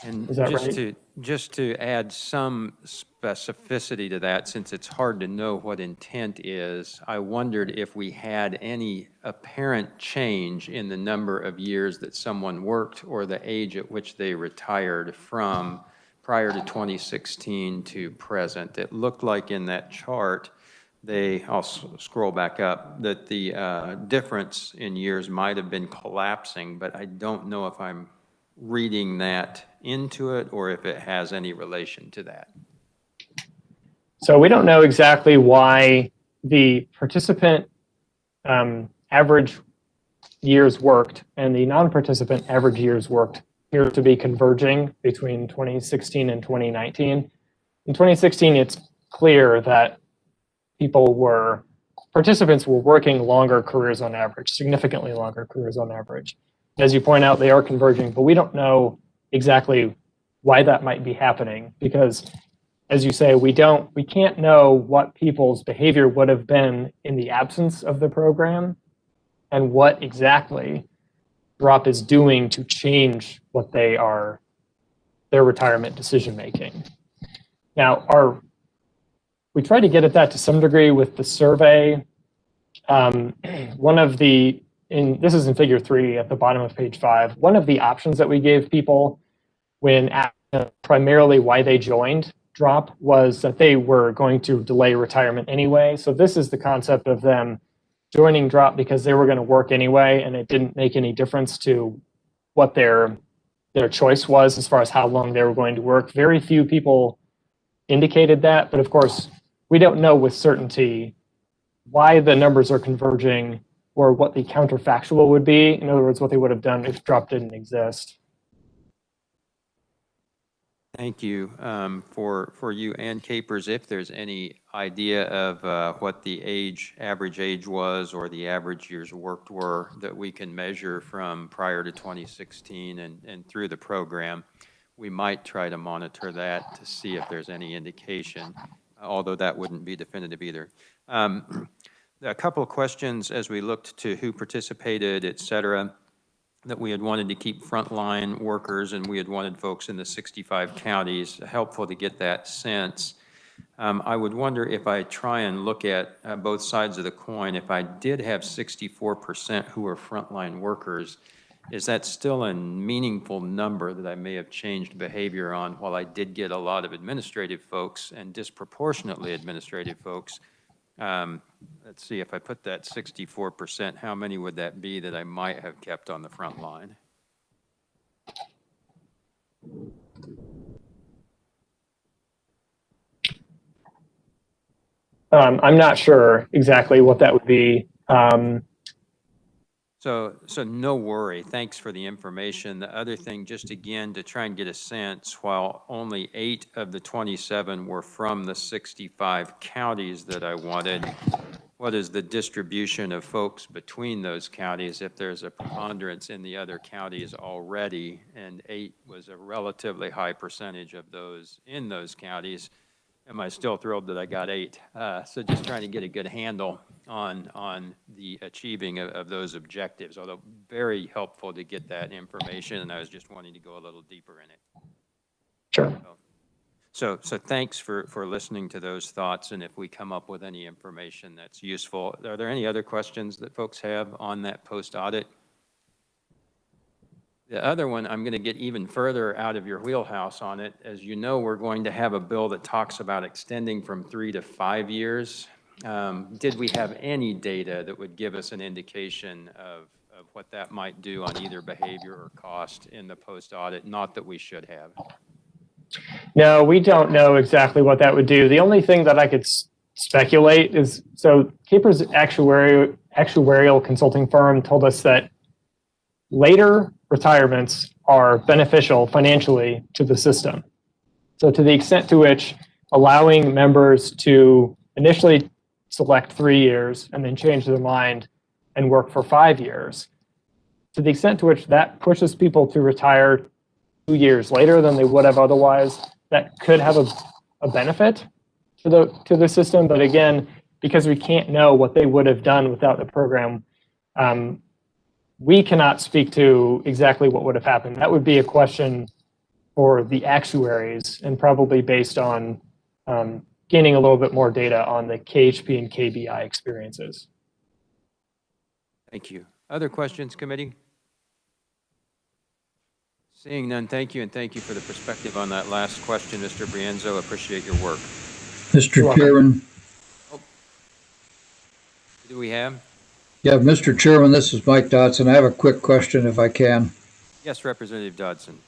And
is that right?
Just to add some specificity to that, since it's hard to know what intent is, I wondered if we had any apparent change in the number of years that someone worked or the age at which they retired from prior to 2016 to present. It looked like in that chart, I'll scroll back up, that the difference in years might have been collapsing, but I don't know if I'm reading that into it or if it has any relation to that.
So we don't know exactly why the participant average years worked and the non-participant average years worked appear to be converging between 2016 and 2019. In 2016, it's clear that participants were working longer careers on average, significantly longer careers on average. As you point out, they are converging, but we don't know exactly why that might be happening because, as you say, we can't know what people's behavior would have been in the absence of the program and what exactly Drop is doing to change what their retirement decision making. Now, we try to get at that to some degree with the survey. This is in figure 3 at the bottom of page 5. One of the options that we gave people when asked primarily why they joined Drop was that they were going to delay retirement anyway. So this is the concept of them joining Drop because they were going to work anyway, and it didn't make any difference to what their choice was as far as how long they were going to work. Very few people indicated that, but of course, we don't know with certainty why the numbers are converging or what the counterfactual would be. In other words, what they would have done if Drop didn't exist.
Thank you for you and Khpers. If there's any idea of what the average age was or the average years worked were that we can measure from prior to 2016 and through the program, we might try to monitor that to see if there's any indication. although that wouldn't be definitive either. A couple of questions as we looked to who participated, et cetera, that we had wanted to keep frontline workers, and we had wanted folks in the 65 counties. Helpful to get that sense. I would wonder if I try and look at both sides of the coin, if I did have 64% who are frontline workers, is that still a meaningful number that I may have changed behavior on while I did get a lot of administrative folks and disproportionately administrative folks? Let's see, if I put that 64%, how many would that be that I might have kept on the front line?
I'm not sure exactly what that would be.
So no worry. Thanks for the information. The other thing, just again, to try and get a sense, while only 8 of the 27 were from the 65 counties that I wanted, what is the distribution of folks between those counties if there's a preponderance in the other counties already, and 8 was a relatively high percentage of those in those counties? Am I still thrilled that I got 8? So just trying to get a good handle on the achieving of those objectives, although very helpful to get that information, and I was just wanting to go a little deeper in it.
Sure.
So thanks for listening to those thoughts, and if we come up with any information that's useful. Are there any other questions that folks have on that post-audit? The other one, I'm going to get even further out of your wheelhouse on it. As you know, we're going to have a bill that talks about extending from 3 to 5 years. Did we have any data that would give us an indication of what that might do on either behavior or cost in the post-audit? Not that we should have.
No, we don't know exactly what that would do. The only thing that I could speculate is, so Khpr's actuarial consulting firm told us that later retirements are beneficial financially to the system. So to the extent to which allowing members to initially select 3 years and then change their mind and work for 5 years, to the extent to which that pushes people to retire 2 years later than they would have otherwise, that could have a benefit to the system. But again, because we can't know what they would have done without the program, we cannot speak to exactly what would have happened. That would be a question for the actuaries, and probably based on gaining a little bit more data on the KHP and KBI experiences.
Thank you. Other questions, committee? Seeing none, thank you, and thank you for the perspective on that last question, Mr. Brienzo. Appreciate your work.
Mr. Chairman.
Oh. Do we have?
Yeah, Mr. Chairman, this is Mike Dodson. I have a quick question if I can.
Yes, Representative Dodson.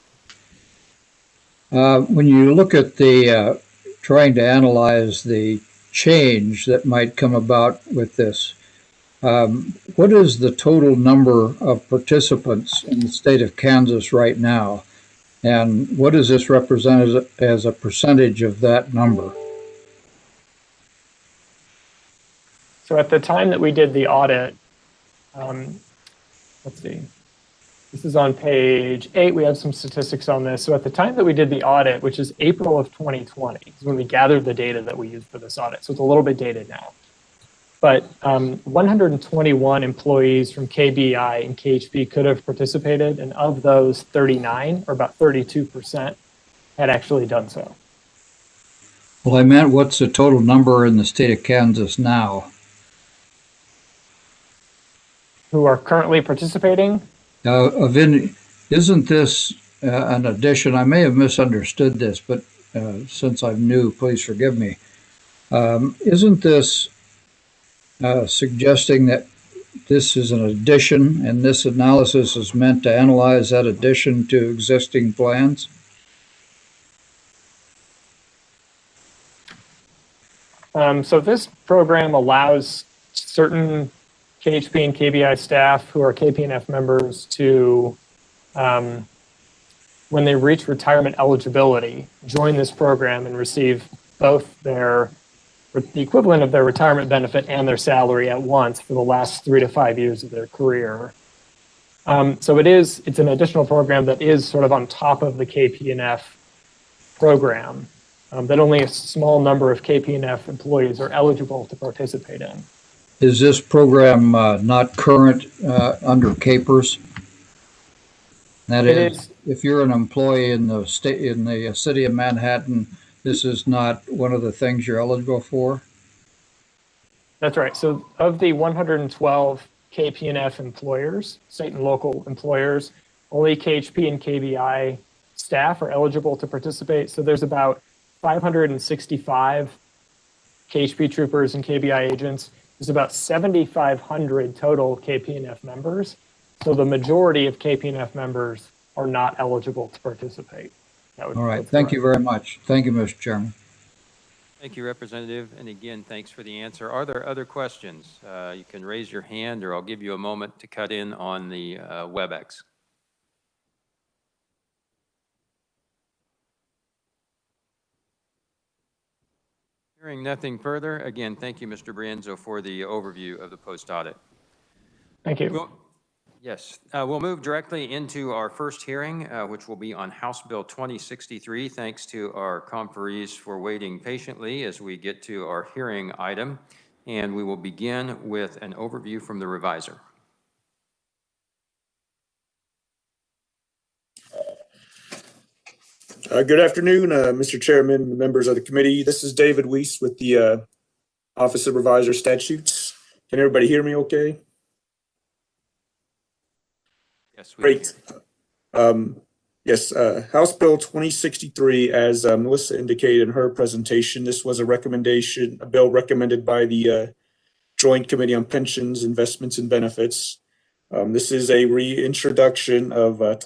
When you look at the trying to analyze the change that might come about with this, what is the total number of participants in the state of Kansas right now? And what does this represent as a percentage of that number?
So at the time that we did the audit, let's see, this is on page 8. We have some statistics on this. So at the time that we did the audit, which is April of 2020, is when we gathered the data that we used for this audit. So it's a little bit dated now. But 121 employees from KBI and KHP could have participated, and of those, 39, or about 32%, had actually done so.
Well, I meant what's the total number in the state of Kansas now?
Who are currently participating?
Isn't this an addition? I may have misunderstood this, but since I'm new, please forgive me. Isn't this suggesting that this is an addition, and this analysis is meant to analyze that addition to existing plans?
So this program allows certain KHP and KBI staff who are KP&F members to, when they reach retirement eligibility, join this program and receive both the equivalent of their retirement benefit and their salary at once for the last 3 to 5 years of their career. So it's an additional program that is sort of on top of the KP&F program. that only a small number of KP&F employees are eligible to participate in.
Is this program not current under CAPERS? That is, if you're an employee in the city of Manhattan, this is not one of the things you're eligible for?
That's right. So of the 112 KP&F employers, state and local employers, only KHP and KBI staff are eligible to participate. So there's about 565 KHP troopers and KBI agents. There's about 7,500 total KP&F members. So the majority of KP&F members are not eligible to participate.
All right. Thank you very much. Thank you, Mr. Chairman.
Thank you, Representative. And again, thanks for the answer. Are there other questions? You can raise your hand, or I'll give you a moment to cut in on the WebEx. Hearing nothing further, again, thank you, Mr. Brienzo, for the overview of the post-audit.
Thank you.
Yes, we'll move directly into our first hearing, which will be on House Bill 2063. Thanks to our conferees for waiting patiently as we get to our hearing item. And we will begin with an overview from the reviser.
Good afternoon, Mr. Chairman, members of the committee. This is David Weiss with the Office of Reviser Statutes. Can everybody hear me okay?
Yes, we
Great. Yes, House Bill 2063, as Melissa indicated in her presentation, this was a bill recommended by the Joint Committee on Pensions, Investments, and Benefits. This is a reintroduction of a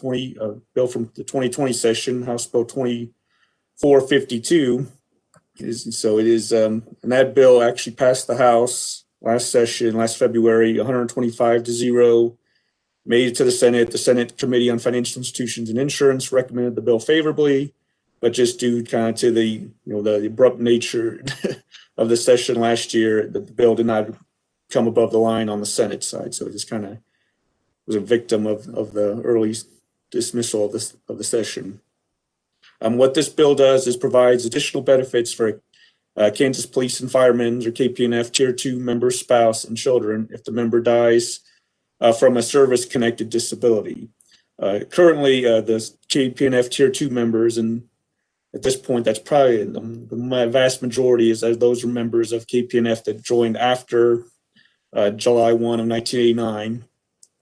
bill from the 2020 session, House Bill 2452. And that bill actually passed the House last February, 125-0. Made it to the Senate. The Senate Committee on Financial Institutions and Insurance recommended the bill favorably, but just due kind of to the abrupt nature of the session last year, the bill did not come above the line on the Senate side. So it just kind of was a victim of the early dismissal of the session. What this bill does is provides additional benefits for Kansas police and firemen or KP&F Tier 2 member, spouse, and children if the member dies from a service-connected disability. Currently, the KP&F Tier 2 members, and at this point, that's probably the vast majority is that those are members of KP&F that joined after July 1 of 1989.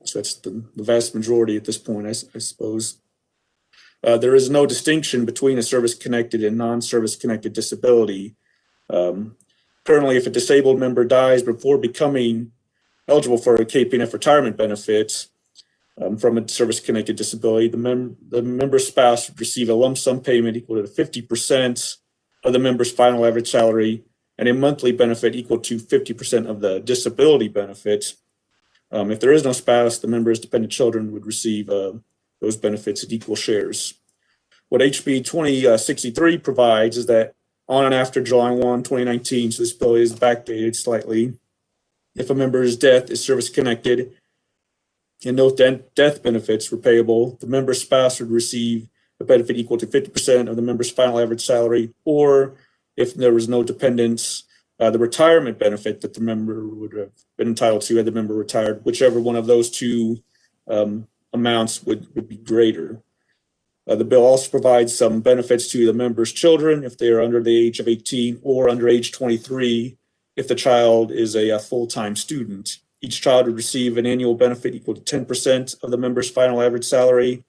So that's the vast majority at this point, I suppose. There is no distinction between a service-connected and non-service-connected disability. Currently, if a disabled member dies before becoming eligible for a KP&F retirement benefit from a service-connected disability, the member's spouse would receive a lump sum payment equal to 50% of the member's final average salary and a monthly benefit equal to 50% of the disability benefit. If there is no spouse, the member's dependent children would receive those benefits at equal shares. What HB 2063 provides is that on and after July 1, 2019, so this bill is backdated slightly, if a member's death is service-connected and no death benefits were payable, the member's spouse would receive a benefit equal to 50% of the member's final average salary, or if there was no dependents, the retirement benefit that the member would have been entitled to had the member retired, whichever one of those two amounts would be greater. The bill also provides some benefits to the member's children if they are under the age of 18 or under age 23 if the child is a full-time student. Each child would receive an annual benefit equal to 10% of the member's final average salary.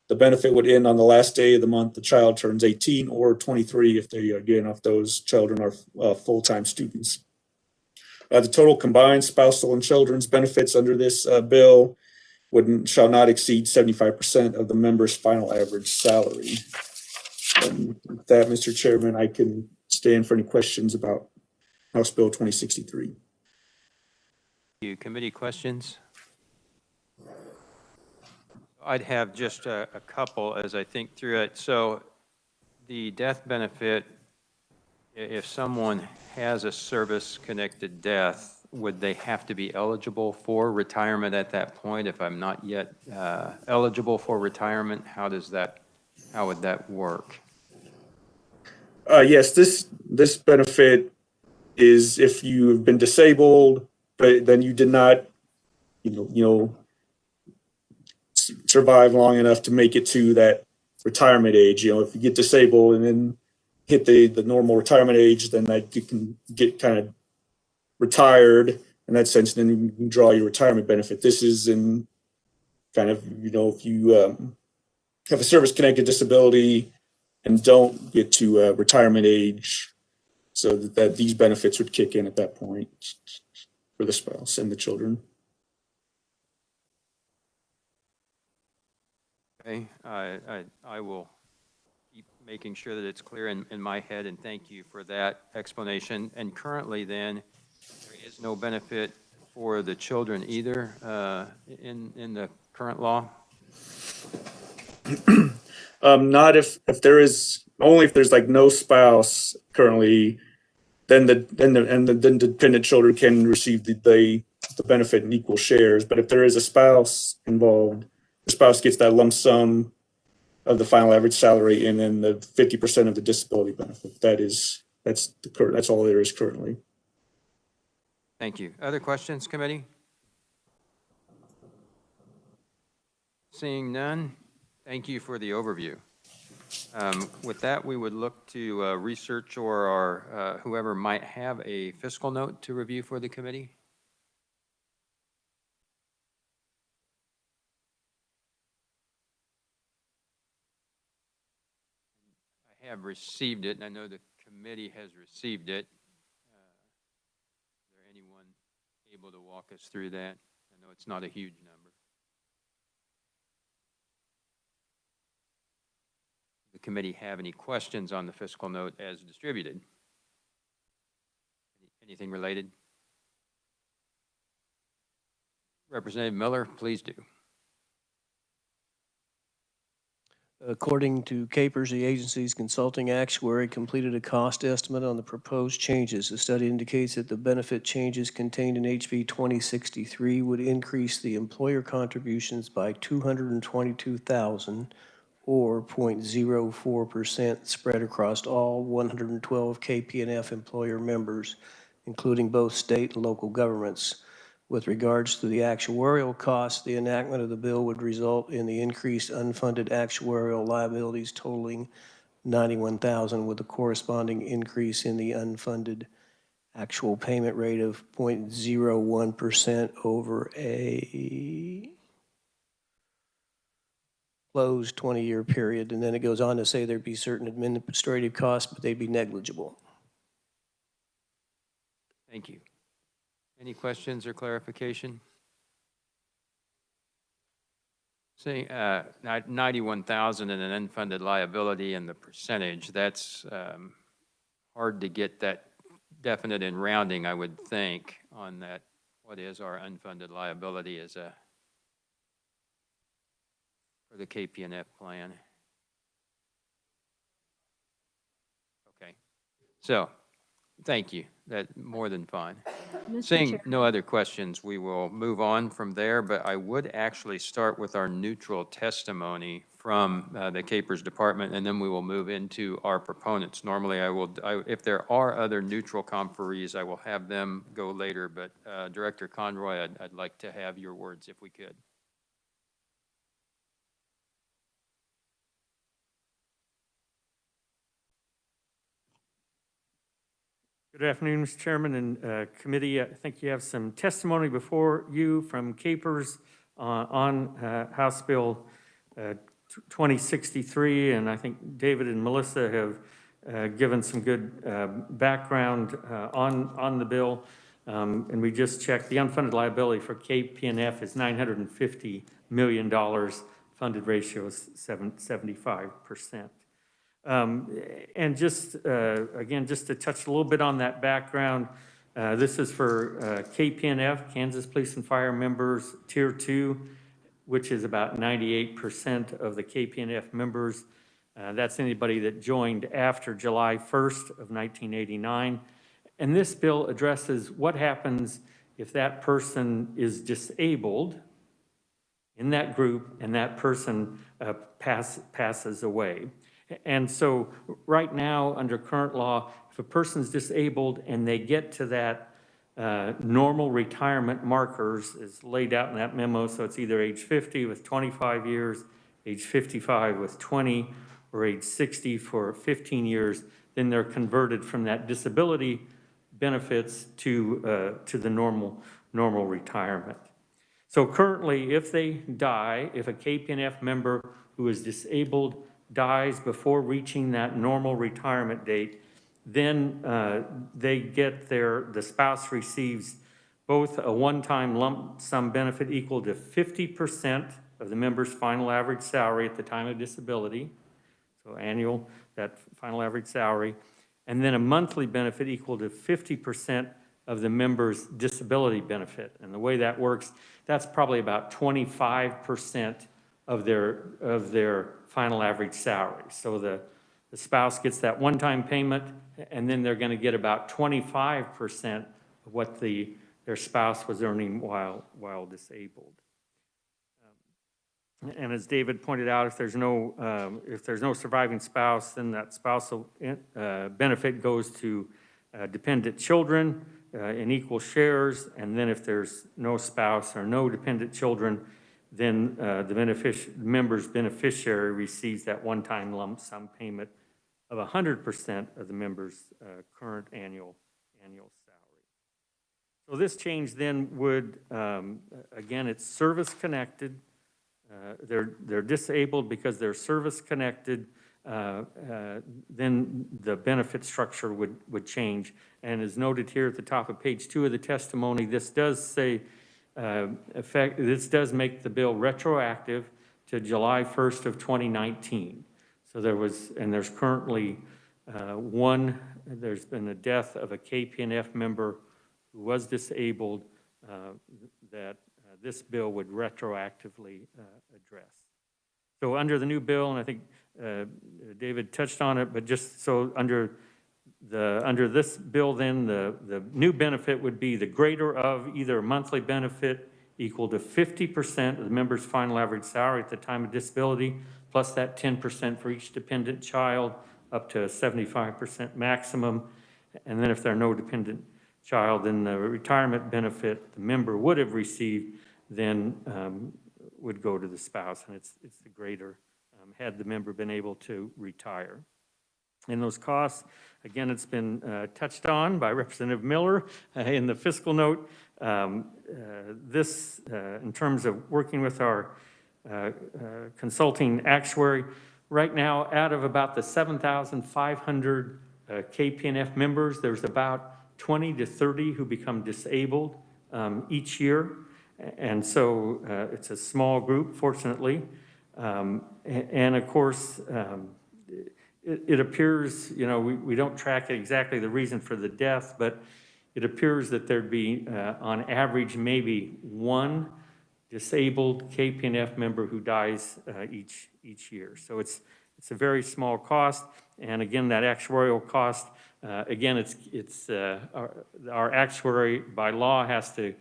The benefit would end on the last day of the month the child turns 18 or 23 if they, again, if those children are full-time students. The total combined spousal and children's benefits under this bill shall not exceed 75% of the member's final average salary. And with that, Mr. Chairman, I can stand for any questions about House Bill 2063.
Thank you. Committee questions? I'd have just a couple as I think through it. So the death benefit, if someone has a service-connected death, would they have to be eligible for retirement at that point? If I'm not yet eligible for retirement, how would that work?
Yes, this benefit is if you have been disabled, but then you did not, survive long enough to make it to that retirement age. If you get disabled and then hit the normal retirement age, then that you can get kind of retired in that sense, and then you can draw your retirement benefit. This is in kind of, if you have a service-connected disability and don't get to retirement age, so that these benefits would kick in at that point for the spouse and the children.
Okay, I will keep making sure that it's clear in my head, and thank you for that explanation. And currently then, there is no benefit for the children either in the current law?
Not if there is, only if there's like no spouse currently, then the dependent children can receive the benefit in equal shares. But if there is a spouse involved, the spouse gets that lump sum of the final average salary and then the 50% of the disability benefit. That's all there is currently.
Thank you. Other questions, committee? Seeing none, thank you for the overview. With that, we would look to research or whoever might have a fiscal note to review for the committee. I have received it, and I know the committee has received it. Is there anyone able to walk us through that? I know it's not a huge number. The committee have any questions on the fiscal note as distributed? Anything related? Representative Miller, please do.
According to Capers, the agency's consulting actuary completed a cost estimate on the proposed changes. The study indicates that the benefit changes contained in HB 2063 would increase the employer contributions by $222,000 or 0.04% spread across all 112 KP&F employer members, including both state and local governments. With regards to the actuarial costs, the enactment of the bill would result in the increased unfunded actuarial liabilities totaling $91,000, with a corresponding increase in the unfunded actual payment rate of 0.01% over a closed 20-year period. And then it goes on to say there'd be certain administrative costs, but they'd be negligible.
Thank you. Any questions or clarification? Saying 91,000 in an unfunded liability and the percentage, that's hard to get that definite in rounding, I would think, on that. What is our unfunded liability as for the KP&F plan? Okay, so thank you. That's more than fine. Seeing no other questions, we will move on from there, but I would actually start with our neutral testimony from the Capers Department, and then we will move into our proponents. Normally, if there are other neutral conferees, I will have them go later, but Director Conroy, I'd like to have your words if we could.
Good afternoon, Mr. Chairman and committee. I think you have some testimony before you from Capers on House Bill 2063, and I think David and Melissa have given some good background on the bill. And we just checked the unfunded liability for KP&F is $950 million. Funded ratio is 75%. And just, again, just to touch a little bit on that background, this is for KP&F, Kansas Police and Fire members, Tier 2, which is about 98% of the KP&F members. That's anybody that joined after July 1st of 1989. And this bill addresses what happens if that person is disabled in that group and that person passes away. And so right now, under current law, if a person's disabled and they get to that normal retirement markers is laid out in that memo, so it's either age 50 with 25 years, age 55 with 20, or age 60 for 15 years, then they're converted from that disability benefits to the normal retirement. So currently, if they die, if a KPNF member who is disabled dies before reaching that normal retirement date, then they get the spouse receives both a one-time lump sum benefit equal to 50% of the member's final average salary at the time of disability, so annual, that final average salary, and then a monthly benefit equal to 50% of the member's disability benefit. And the way that works, that's probably about 25% of their final average salary. So the spouse gets that one-time payment, and then they're going to get about 25% of what their spouse was earning while disabled. And as David pointed out, if there's no surviving spouse, then that spousal benefit goes to dependent children in equal shares. And then if there's no spouse or no dependent children, then the member's beneficiary receives that one-time lump sum payment of 100% of the member's current annual salary. So this change then would, again, it's service-connected. They're disabled because they're service-connected, then the benefit structure would change. And as noted here at the top of page 2 of the testimony, this does say, this does make the bill retroactive to July 1st of 2019. So there's currently there's been a death of a KPNF member who was disabled that this bill would retroactively address. So under the new bill, and I think David touched on it, but just so under this bill then, the new benefit would be the greater of either a monthly benefit equal to 50% of the member's final average salary at the time of disability, plus that 10% for each dependent child, up to a 75% maximum. And then if there are no dependent child, then the retirement benefit the member would have received then would go to the spouse, and it's the greater had the member been able to retire. And those costs, again, it's been touched on by Representative Miller in the fiscal note. This, in terms of working with our consulting actuary, right now, out of about the 7,500 KPNF members, there's about 20 to 30 who become disabled each year. And so it's a small group, fortunately. And of course, it appears, you know, we don't track exactly the reason for the death, but it appears that there'd be, on average, maybe one disabled KPNF member who dies each year. So it's a very small cost. And again, that actuarial cost, again, it's our actuary by law has to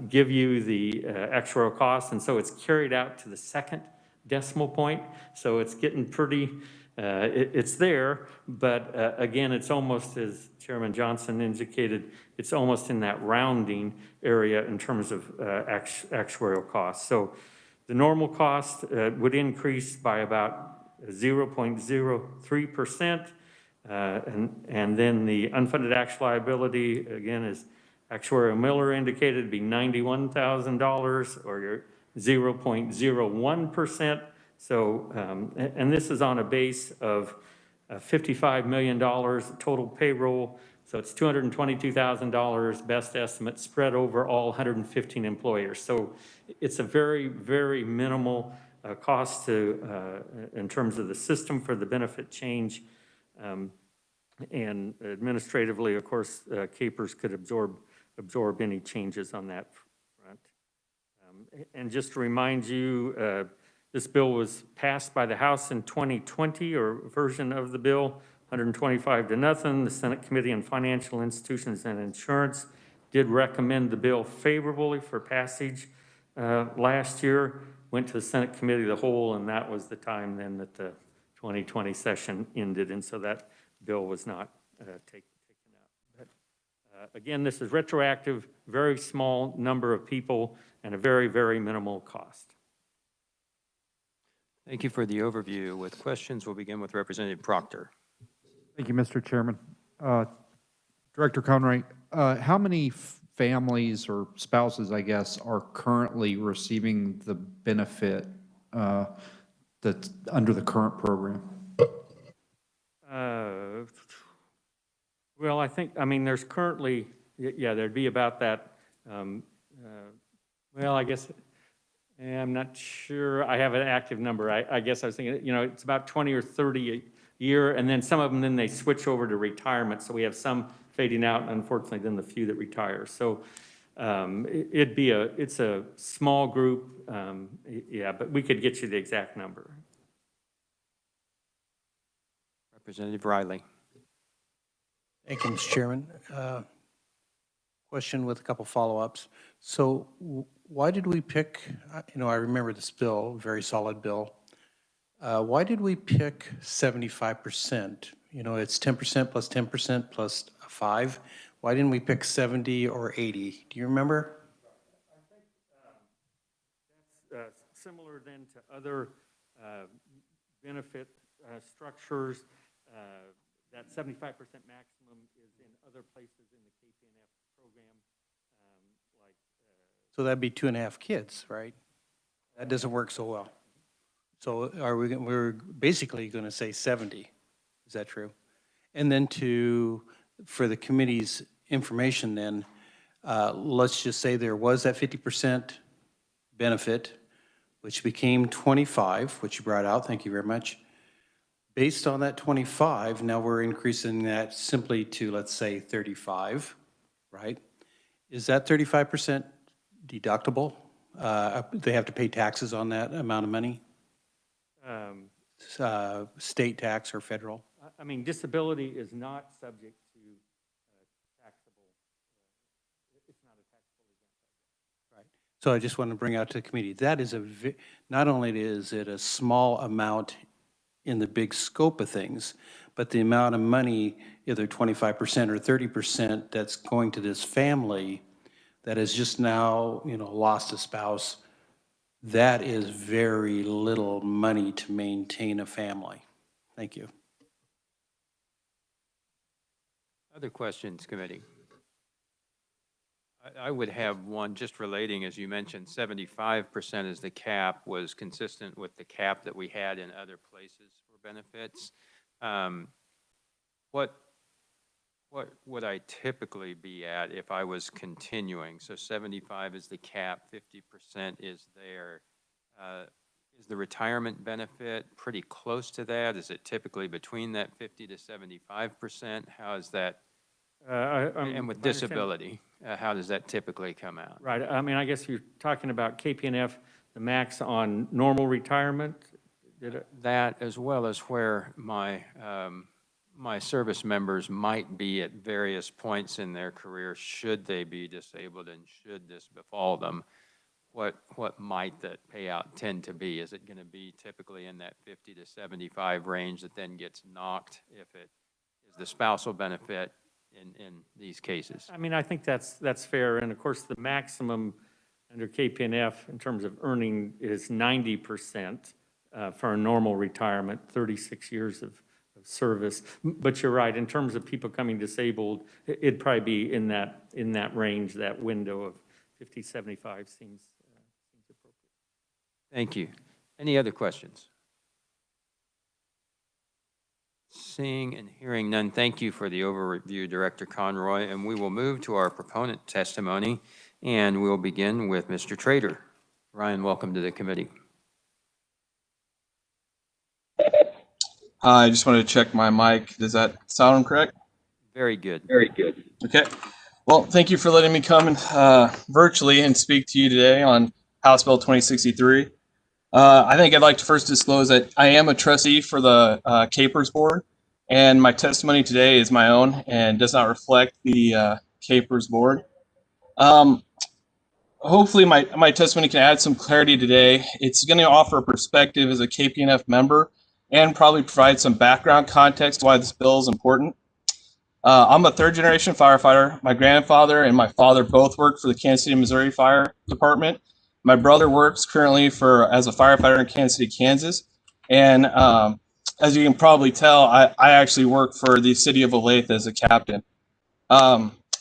give you the actuarial cost, and so it's carried out to the second decimal point. So it's getting pretty, it's there, but again, it's almost, as Chairman Johnson indicated, it's almost in that rounding area in terms of actuarial costs. So the normal cost would increase by about 0.03%, and then the unfunded actual liability, again, is Actuarial Miller indicated it'd be $91,000 or your 0.01%. So, and this is on a base of $55 million total payroll. So it's $222,000 best estimate spread over all 115 employers. So it's a very, very minimal cost to, in terms of the system for the benefit change. And administratively, of course, KPERS could absorb any changes on that front. And just to remind you, this bill was passed by the House in 2020, or version of the bill, 125 to nothing. The Senate Committee on Financial Institutions and Insurance did recommend the bill favorably for passage last year. Went to the Senate Committee of the Whole, and that was the time then that the 2020 session ended, and so that bill was not taken up. But again, this is retroactive, very small number of people, and a very, very minimal cost.
Thank you for the overview. With questions, we'll begin with Representative Proctor.
Thank you, Mr. Chairman. Director Conroy, how many families or spouses, I guess, are currently receiving the benefit that's under the current program?
Well, I mean, there's currently, yeah, there'd be about that. Well, I guess, I'm not sure. I have an active number. I guess I was thinking, you know, it's about 20 or 30 a year, and then some of them, then they switch over to retirement. So we have some fading out, and unfortunately, then the few that retire. So it's a small group, yeah, but we could get you the exact number.
Representative Riley.
Thank you, Mr. Chairman. Question with a couple follow-ups. So why did we pick, I remember this bill, very solid bill. Why did we pick 75%? It's 10% plus 10% plus 5. Why didn't we pick 70 or 80? Do you remember?
I think that's similar then to other benefit structures. That 75% maximum is in other places in the KPNF program.
So that'd be 2.5 kids, right? That doesn't work so well. So we're basically going to say 70. Is that true? And then for the committee's information then, let's just say there was that 50% benefit, which became 25, which you brought out. Thank you very much. Based on that 25, now we're increasing that simply to, let's say, 35, right? Is that 35% deductible? They have to pay taxes on that amount of money? State tax or federal?
I mean, disability is not subject to taxable, it's not a taxable event.
Right. So I just want to bring out to the committee, that is not only is it a small amount in the big scope of things, but the amount of money, either 25% or 30% that's going to this family that has just now, lost a spouse, that is very little money to maintain a family. Thank you.
Other questions, committee? I would have one just relating, as you mentioned, 75% as the cap was consistent with the cap that we had in other places for benefits. What would I typically be at if I was continuing? So 75 is the cap, 50% is there. Is the retirement benefit pretty close to that? Is it typically between that 50 to 75%? How is that? And with disability, how does that typically come out?
Right. I mean, I guess you're talking about KPNF, the max on normal retirement.
That, as well as where my my service members might be at various points in their career, should they be disabled and should this befall them, what might that payout tend to be? Is it going to be typically in that 50 to 75 range that then gets knocked if it is the spousal benefit in these cases?
I mean, I think that's fair. And of course, the maximum under KPNF in terms of earning is 90% for a normal retirement, 36 years of service. But you're right, in terms of people coming disabled, it'd probably be in that range, that window of 50, 75 seems appropriate.
Thank you. Any other questions? Seeing and hearing none, thank you for the overview, Director Conroy, and we will move to our proponent testimony, and we'll begin with Mr. Trader. Ryan, welcome to the committee.
I just wanted to check my mic. Does that sound correct?
Very good.
Very good. Okay. Well, thank you for letting me come virtually and speak to you today on House Bill 2063. I think I'd like to first disclose that I am a trustee for the KPERS board, and my testimony today is my own and does not reflect the KPERS board. Hopefully my testimony can add some clarity today. It's going to offer a perspective as a KPNF member and probably provide some background context why this bill is important. I'm a third-generation firefighter. My grandfather and my father both worked for the Kansas City, Missouri Fire Department. My brother works currently as a firefighter in Kansas City, Kansas. And as you can probably tell, I actually work for the city of Olathe as a captain.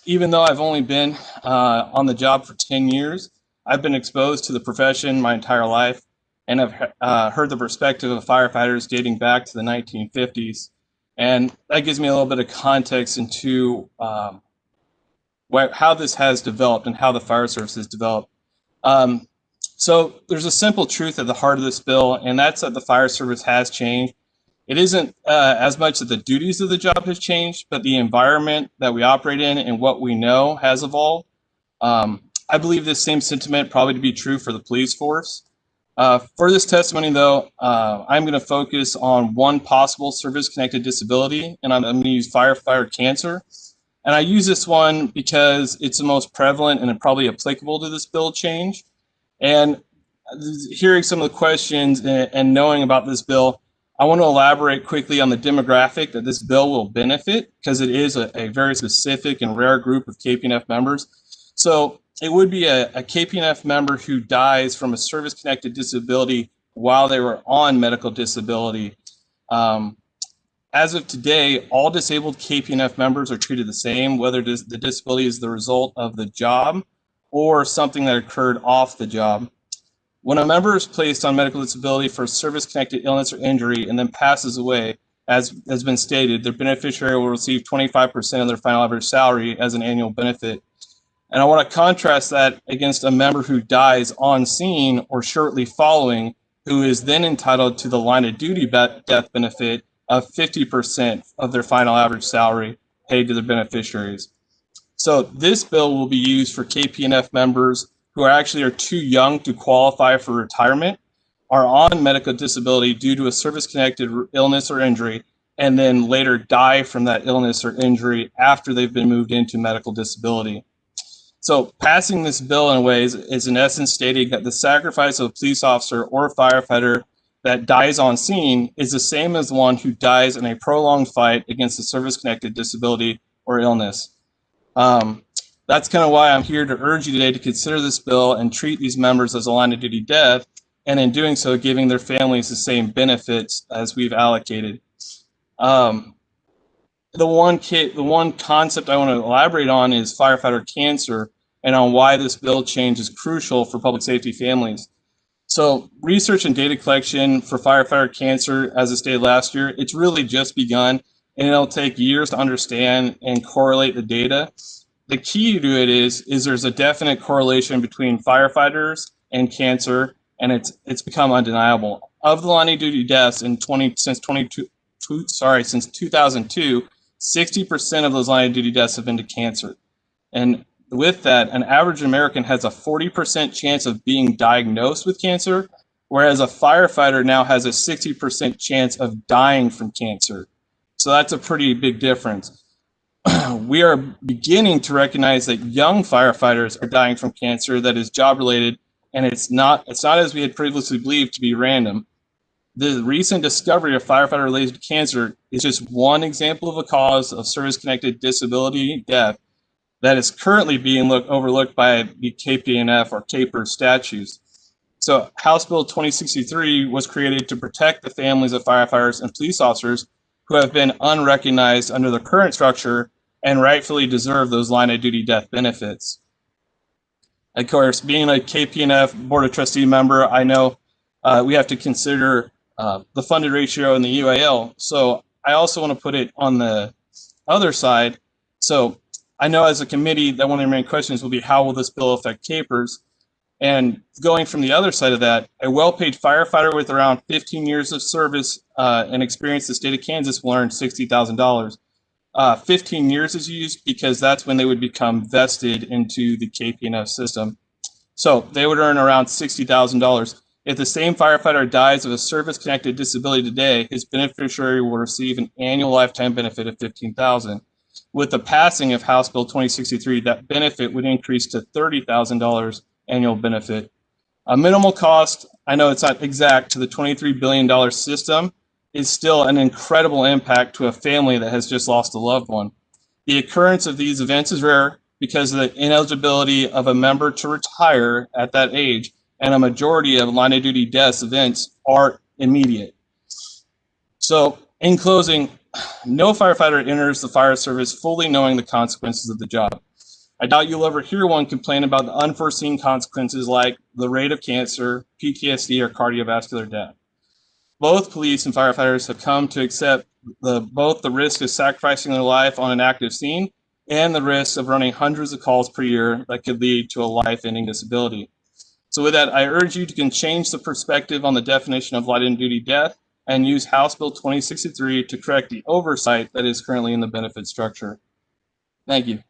Even though I've only been on the job for 10 years, I've been exposed to the profession my entire life, and I've heard the perspective of firefighters dating back to the 1950s. And that gives me a little bit of context into how this has developed and how the fire service has developed. So there's a simple truth at the heart of this bill, and that's that the fire service has changed. It isn't as much that the duties of the job has changed, but the environment that we operate in and what we know has evolved. I believe this same sentiment probably to be true for the police force. For this testimony, though, I'm going to focus on one possible service-connected disability, and I'm going to use firefighter cancer. And I use this one because it's the most prevalent and probably applicable to this bill change. And hearing some of the questions and knowing about this bill, I want to elaborate quickly on the demographic that this bill will benefit, because it is a very specific and rare group of KPNF members. So it would be a KPNF member who dies from a service-connected disability while they were on medical disability. As of today, all disabled KPNF members are treated the same, whether the disability is the result of the job or something that occurred off the job. When a member is placed on medical disability for service-connected illness or injury and then passes away, as has been stated, their beneficiary will receive 25% of their final average salary as an annual benefit. And I want to contrast that against a member who dies on scene or shortly following, who is then entitled to the line of duty death benefit of 50% of their final average salary paid to their beneficiaries. So this bill will be used for KPNF members who are too young to qualify for retirement, are on medical disability due to a service-connected illness or injury, and then later die from that illness or injury after they've been moved into medical disability. So passing this bill in a way is in essence stating that the sacrifice of a police officer or a firefighter that dies on scene is the same as one who dies in a prolonged fight against a service-connected disability or illness. That's kind of why I'm here to urge you today to consider this bill and treat these members as a line of duty death, and in doing so, giving their families the same benefits as we've allocated. The one concept I want to elaborate on is firefighter cancer and on why this bill change is crucial for public safety families. So research and data collection for firefighter cancer, as I stated last year, it's really just begun, and it'll take years to understand and correlate the data. The key to it is there's a definite correlation between firefighters and cancer, and it's become undeniable. Of the line of duty deaths since 2002, 60% of those line of duty deaths have been to cancer. And with that, an average American has a 40% chance of being diagnosed with cancer, whereas a firefighter now has a 60% chance of dying from cancer. So that's a pretty big difference. We are beginning to recognize that young firefighters are dying from cancer that is job related, and it's not as we had previously believed to be random. The recent discovery of firefighter related cancer is just one example of a cause of service connected disability death that is currently being overlooked by the KPNF or CAPER statutes. So House Bill 2063 was created to protect the families of firefighters and police officers who have been unrecognized under the current structure and rightfully deserve those line of duty death benefits. Of course, being a KPNF Board of Trustee member, I know we have to consider the funded ratio in the UAL. So I also want to put it on the other side. So I know as a committee that one of the main questions will be how will this bill affect CAPERS? And going from the other side of that, a well-paid firefighter with around 15 years of service and experience in the state of Kansas will earn $60,000. 15 years is used because that's when they would become vested into the KPNF system. So they would earn around $60,000. If the same firefighter dies of a service-connected disability today, his beneficiary will receive an annual lifetime benefit of $15,000. With the passing of House Bill 2063, that benefit would increase to $30,000 annual benefit. A minimal cost, I know it's not exact, to the $23 billion system, is still an incredible impact to a family that has just lost a loved one. The occurrence of these events is rare because of the ineligibility of a member to retire at that age, and a majority of line of duty deaths events are immediate. So, in closing, no firefighter enters the fire service fully knowing the consequences of the job. I doubt you'll ever hear one complain about the unforeseen consequences like the rate of cancer, PTSD, or cardiovascular death. Both police and firefighters have come to accept both the risk of sacrificing their life on an active scene and the risk of running hundreds of calls per year that could lead to a life-ending disability. So with that, I urge you to change the perspective on the definition of light-in-duty death and use House Bill 2063 to correct the oversight that is currently in the benefit structure. Thank you.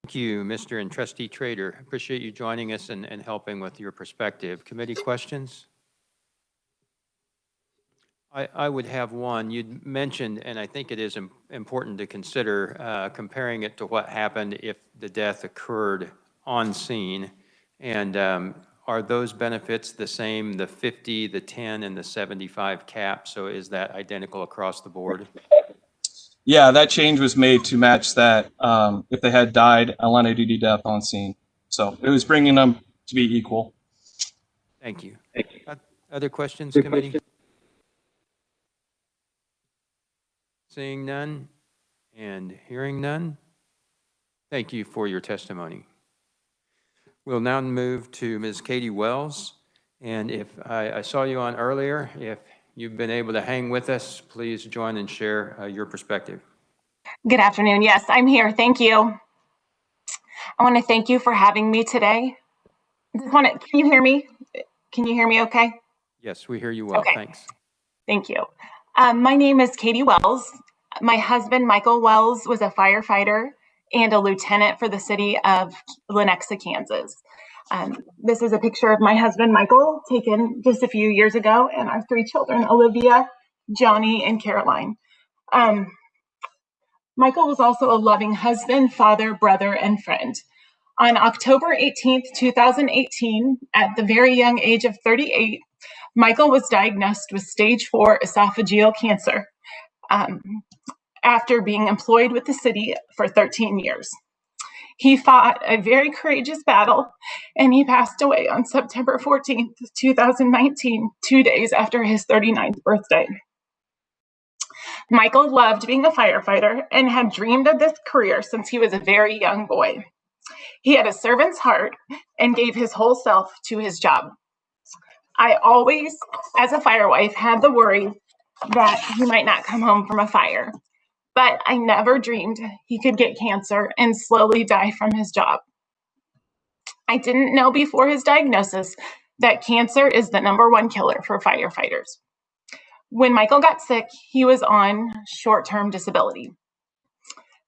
Thank you, Mr. and Trustee Trader. Appreciate you joining us and helping with your perspective. Committee questions? I would have one. You'd mentioned, and I think it is important to consider comparing it to what happened if the death occurred on scene. And are those benefits the same, the 50, the 10, and the 75 cap? So is that identical across the board?
Yeah, that change was made to match that if they had died a line of duty death on scene. So it was bringing them to be equal.
Thank you. Other questions, committee? Seeing none and hearing none, thank you for your testimony. We'll now move to Ms. Katie Wells. And if I saw you on earlier, if you've been able to hang with us, please join and share your perspective.
Good afternoon. Yes, I'm here. Thank you. I want to thank you for having me today. Can you hear me? Can you hear me okay?
Yes, we hear you well.
Okay.
Thanks.
Thank you. My name is Katie Wells. My husband, Michael Wells, was a firefighter and a lieutenant for the city of Lenexa, Kansas. This is a picture of my husband, Michael, taken just a few years ago, and our three children, Olivia, Johnny, and Caroline. Michael was also a loving husband, father, brother, and friend. On October 18th, 2018, at the very young age of 38, Michael was diagnosed with stage 4 esophageal cancer after being employed with the city for 13 years. He fought a very courageous battle, and he passed away on September 14th, 2019, 2 days after his 39th birthday. Michael loved being a firefighter and had dreamed of this career since he was a very young boy. He had a servant's heart and gave his whole self to his job. I always, as a firewife, had the worry that he might not come home from a fire, but I never dreamed he could get cancer and slowly die from his job. I didn't know before his diagnosis that cancer is the #1 killer for firefighters. When Michael got sick, he was on short-term disability.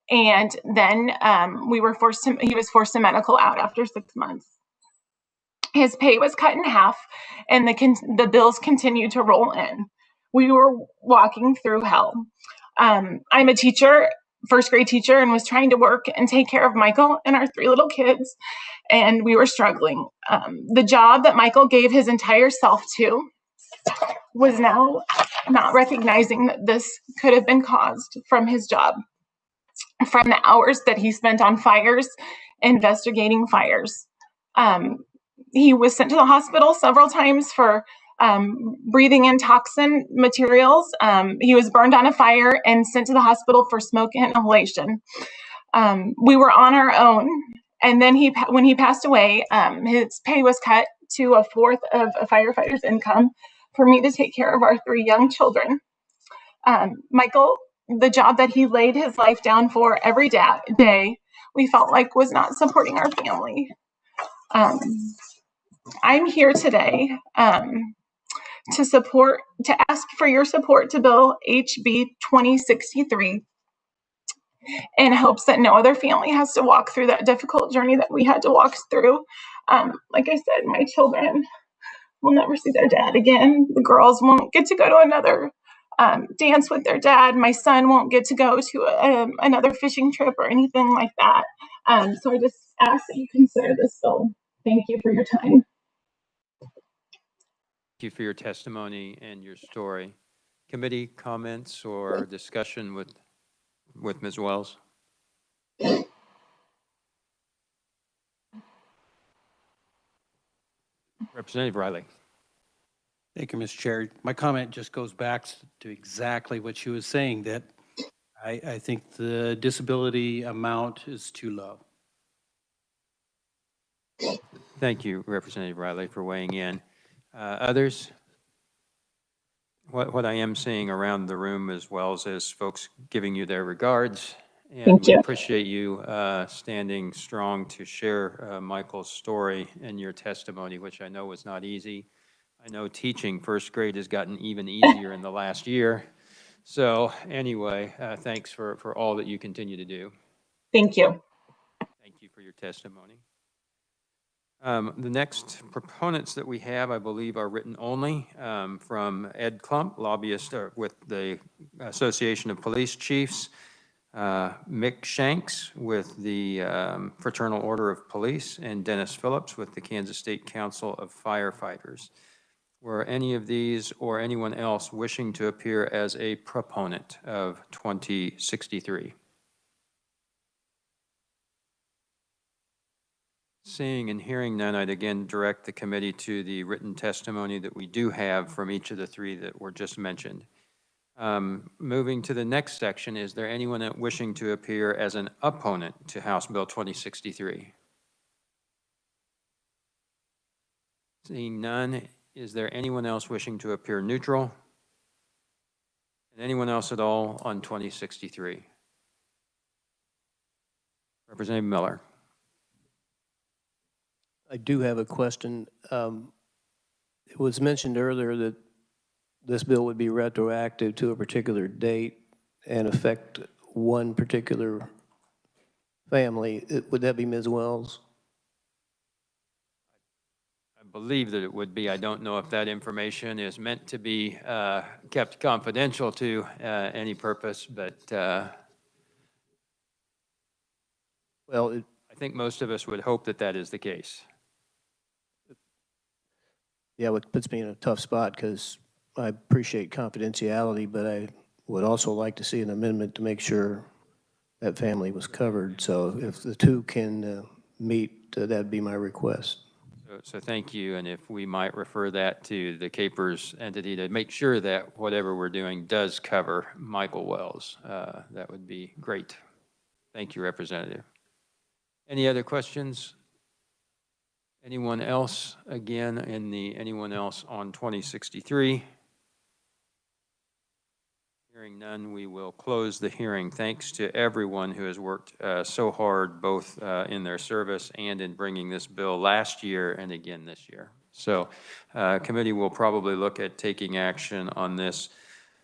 And then he was forced to medical out after 6 months. His pay was cut in half, and the bills continued to roll in. We were walking through hell. I'm a teacher, first grade teacher, and was trying to work and take care of Michael and our 3 little kids, and we were struggling. The job that Michael gave his entire self to was now not recognizing that this could have been caused from his job, from the hours that he spent on fires, investigating fires. He was sent to the hospital several times for breathing in toxin materials. He was burned on a fire and sent to the hospital for smoke inhalation. We were on our own. And then when he passed away, his pay was cut to 1/4 of a firefighter's income for me to take care of our 3 young children. Michael, the job that he laid his life down for every day, we felt like was not supporting our family. I'm here today to ask for your support to Bill HB 2063 in hopes that no other family has to walk through that difficult journey that we had to walk through. Like I said, my children will never see their dad again. The girls won't get to go to another dance with their dad. My son won't get to go to another fishing trip or anything like that. So I just ask that you consider this bill. Thank you for your time.
Thank you for your testimony and your story. Committee comments or discussion with Ms. Wells? Representative Riley.
Thank you, Mr. Chair. My comment just goes back to exactly what she was saying, that I think the disability amount is too low.
Thank you, Representative Riley, for weighing in. Others? What I am seeing around the room as well is folks giving you their regards. And
Thank
we
you.
appreciate you standing strong to share Michael's story and your testimony, which I know was not easy. I know teaching first grade has gotten even easier in the last year. So anyway, thanks for all that you continue to do.
Thank you.
Thank you for your testimony. The next proponents that we have, I believe, are written only from Ed Klump, lobbyist with the Association of Police Chiefs, Mick Shanks with the Fraternal Order of Police, and Dennis Phillips with the Kansas State Council of Firefighters. Were any of these or anyone else wishing to appear as a proponent of 2063? Seeing and hearing none, I'd again direct the committee to the written testimony that we do have from each of the three that were just mentioned. Moving to the next section, is there anyone wishing to appear as an opponent to House Bill 2063? Seeing none, is there anyone else wishing to appear neutral? And anyone else at all on 2063? Representative Miller.
I do have a question. It was mentioned earlier that this bill would be retroactive to a particular date and affect one particular family. Would that be Ms. Wells?
I believe that it would be. I don't know if that information is meant to be kept confidential to any purpose, but
well,
I think most of us would hope that that is the case.
Yeah, it puts me in a tough spot because I appreciate confidentiality, but I would also like to see an amendment to make sure that family was covered. So if the two can meet, that'd be my request.
So thank you, and if we might refer that to the Capers entity to make sure that whatever we're doing does cover Michael Wells, that would be great. Thank you, Representative. Any other questions? Anyone else, again, anyone else on 2063? Hearing none, we will close the hearing. Thanks to everyone who has worked so hard, both in their service and in bringing this bill last year and again this year. So committee will probably look at taking action on this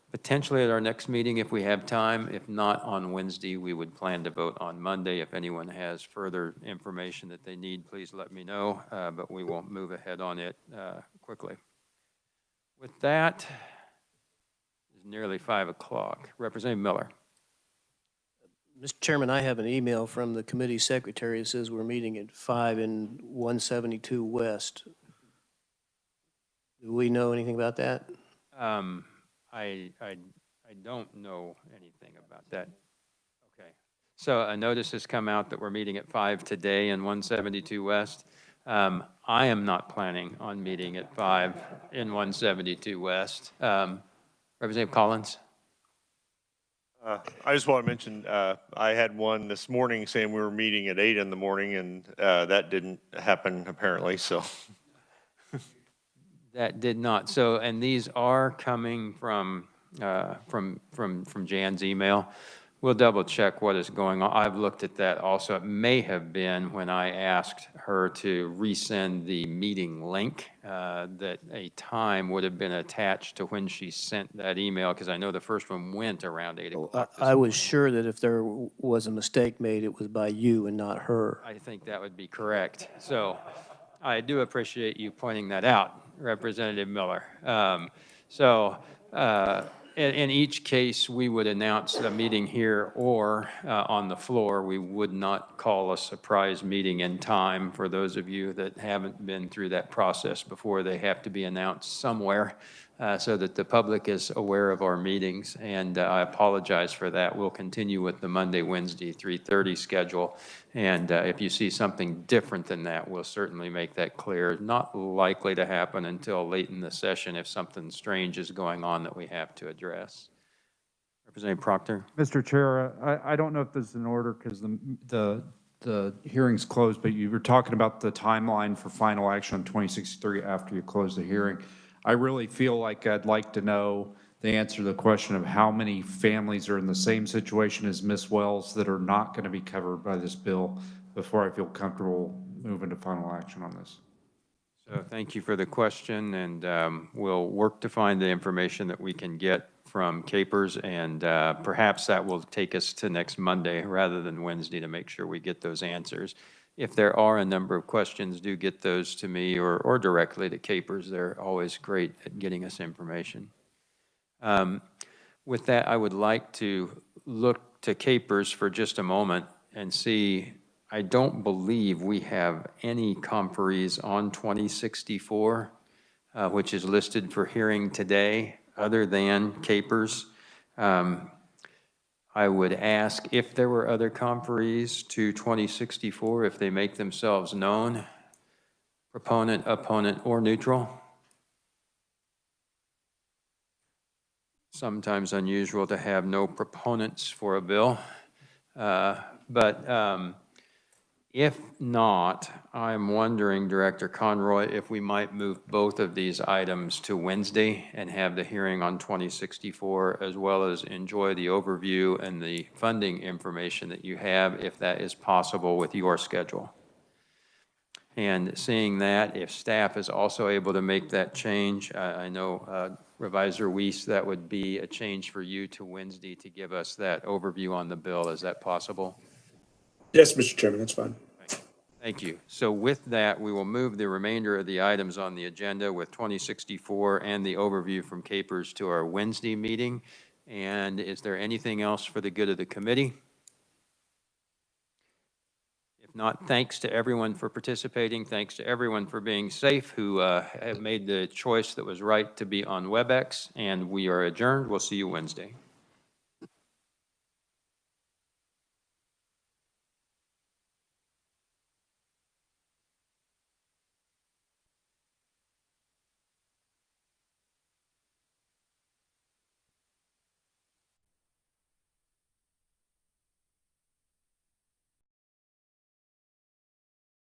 potentially at our next meeting if we have time. If not on Wednesday, we would plan to vote on Monday. If anyone has further information that they need, please let me know, but we will move ahead on it quickly. With that, it's nearly 5 o'clock. Representative Miller.
Mr. Chairman, I have an email from the committee secretary that says we're meeting at 5 in 172 West. Do we know anything about that?
I don't know anything about that. Okay. So a notice has come out that we're meeting at 5 today in 172 West. I am not planning on meeting at 5 in 172 West. Representative Collins.
I just want to mention, I had one this morning saying we were meeting at 8 in the morning, and that didn't happen apparently, so.
That did not. So, and these are coming from Jan's email. We'll double check what is going on. I've looked at that also. It may have been when I asked her to resend the meeting link that a time would have been attached to when she sent that email, because I know the first one went around 8 o'clock.
I was sure that if there was a mistake made, it was by you and not her.
I think that would be correct. So I do appreciate you pointing that out, Representative Miller. In each case, we would announce a meeting here or on the floor. We would not call a surprise meeting in time. For those of you that haven't been through that process before, they have to be announced somewhere so that the public is aware of our meetings. And I apologize for that. We'll continue with the Monday, Wednesday, 3:30 schedule. And if you see something different than that, we'll certainly make that clear. Not likely to happen until late in the session if something strange is going on that we have to address. Representative Proctor.
Mr. Chair, I don't know if this is in order because the hearing's closed, but you were talking about the timeline for final action on 2063 after you close the hearing. I really feel like I'd like to know the answer to the question of how many families are in the same situation as Ms. Wells that are not going to be covered by this bill before I feel comfortable moving to final action on this.
So thank you for the question, and we'll work to find the information that we can get from KPERS, and perhaps that will take us to next Monday rather than Wednesday to make sure we get those answers. If there are a number of questions, do get those to me or directly to KPERS. They're always great at getting us information. With that, I would like to look to KPERS for just a moment and see. I don't believe we have any conferees on 2064, which is listed for hearing today, other than KPERS. I would ask if there were other conferees to 2064, if they make themselves known, proponent, opponent, or neutral. Sometimes unusual to have no proponents for a bill, but if not, I'm wondering, Director Conroy, if we might move both of these items to Wednesday and have the hearing on 2064, as well as enjoy the overview and the funding information that you have, if that is possible with your schedule. And seeing that, if staff is also able to make that change, I know Revisor Weiss, that would be a change for you to Wednesday to give us that overview on the bill. Is that possible?
Yes, Mr. Chairman, that's fine.
Thank you. So with that, we will move the remainder of the items on the agenda with 2064 and the overview from KPERS to our Wednesday meeting. And is there anything else for the good of the committee? If not, thanks to everyone for participating. Thanks to everyone for being safe who have made the choice that was right to be on WebEx. And we are adjourned. We'll see you Wednesday.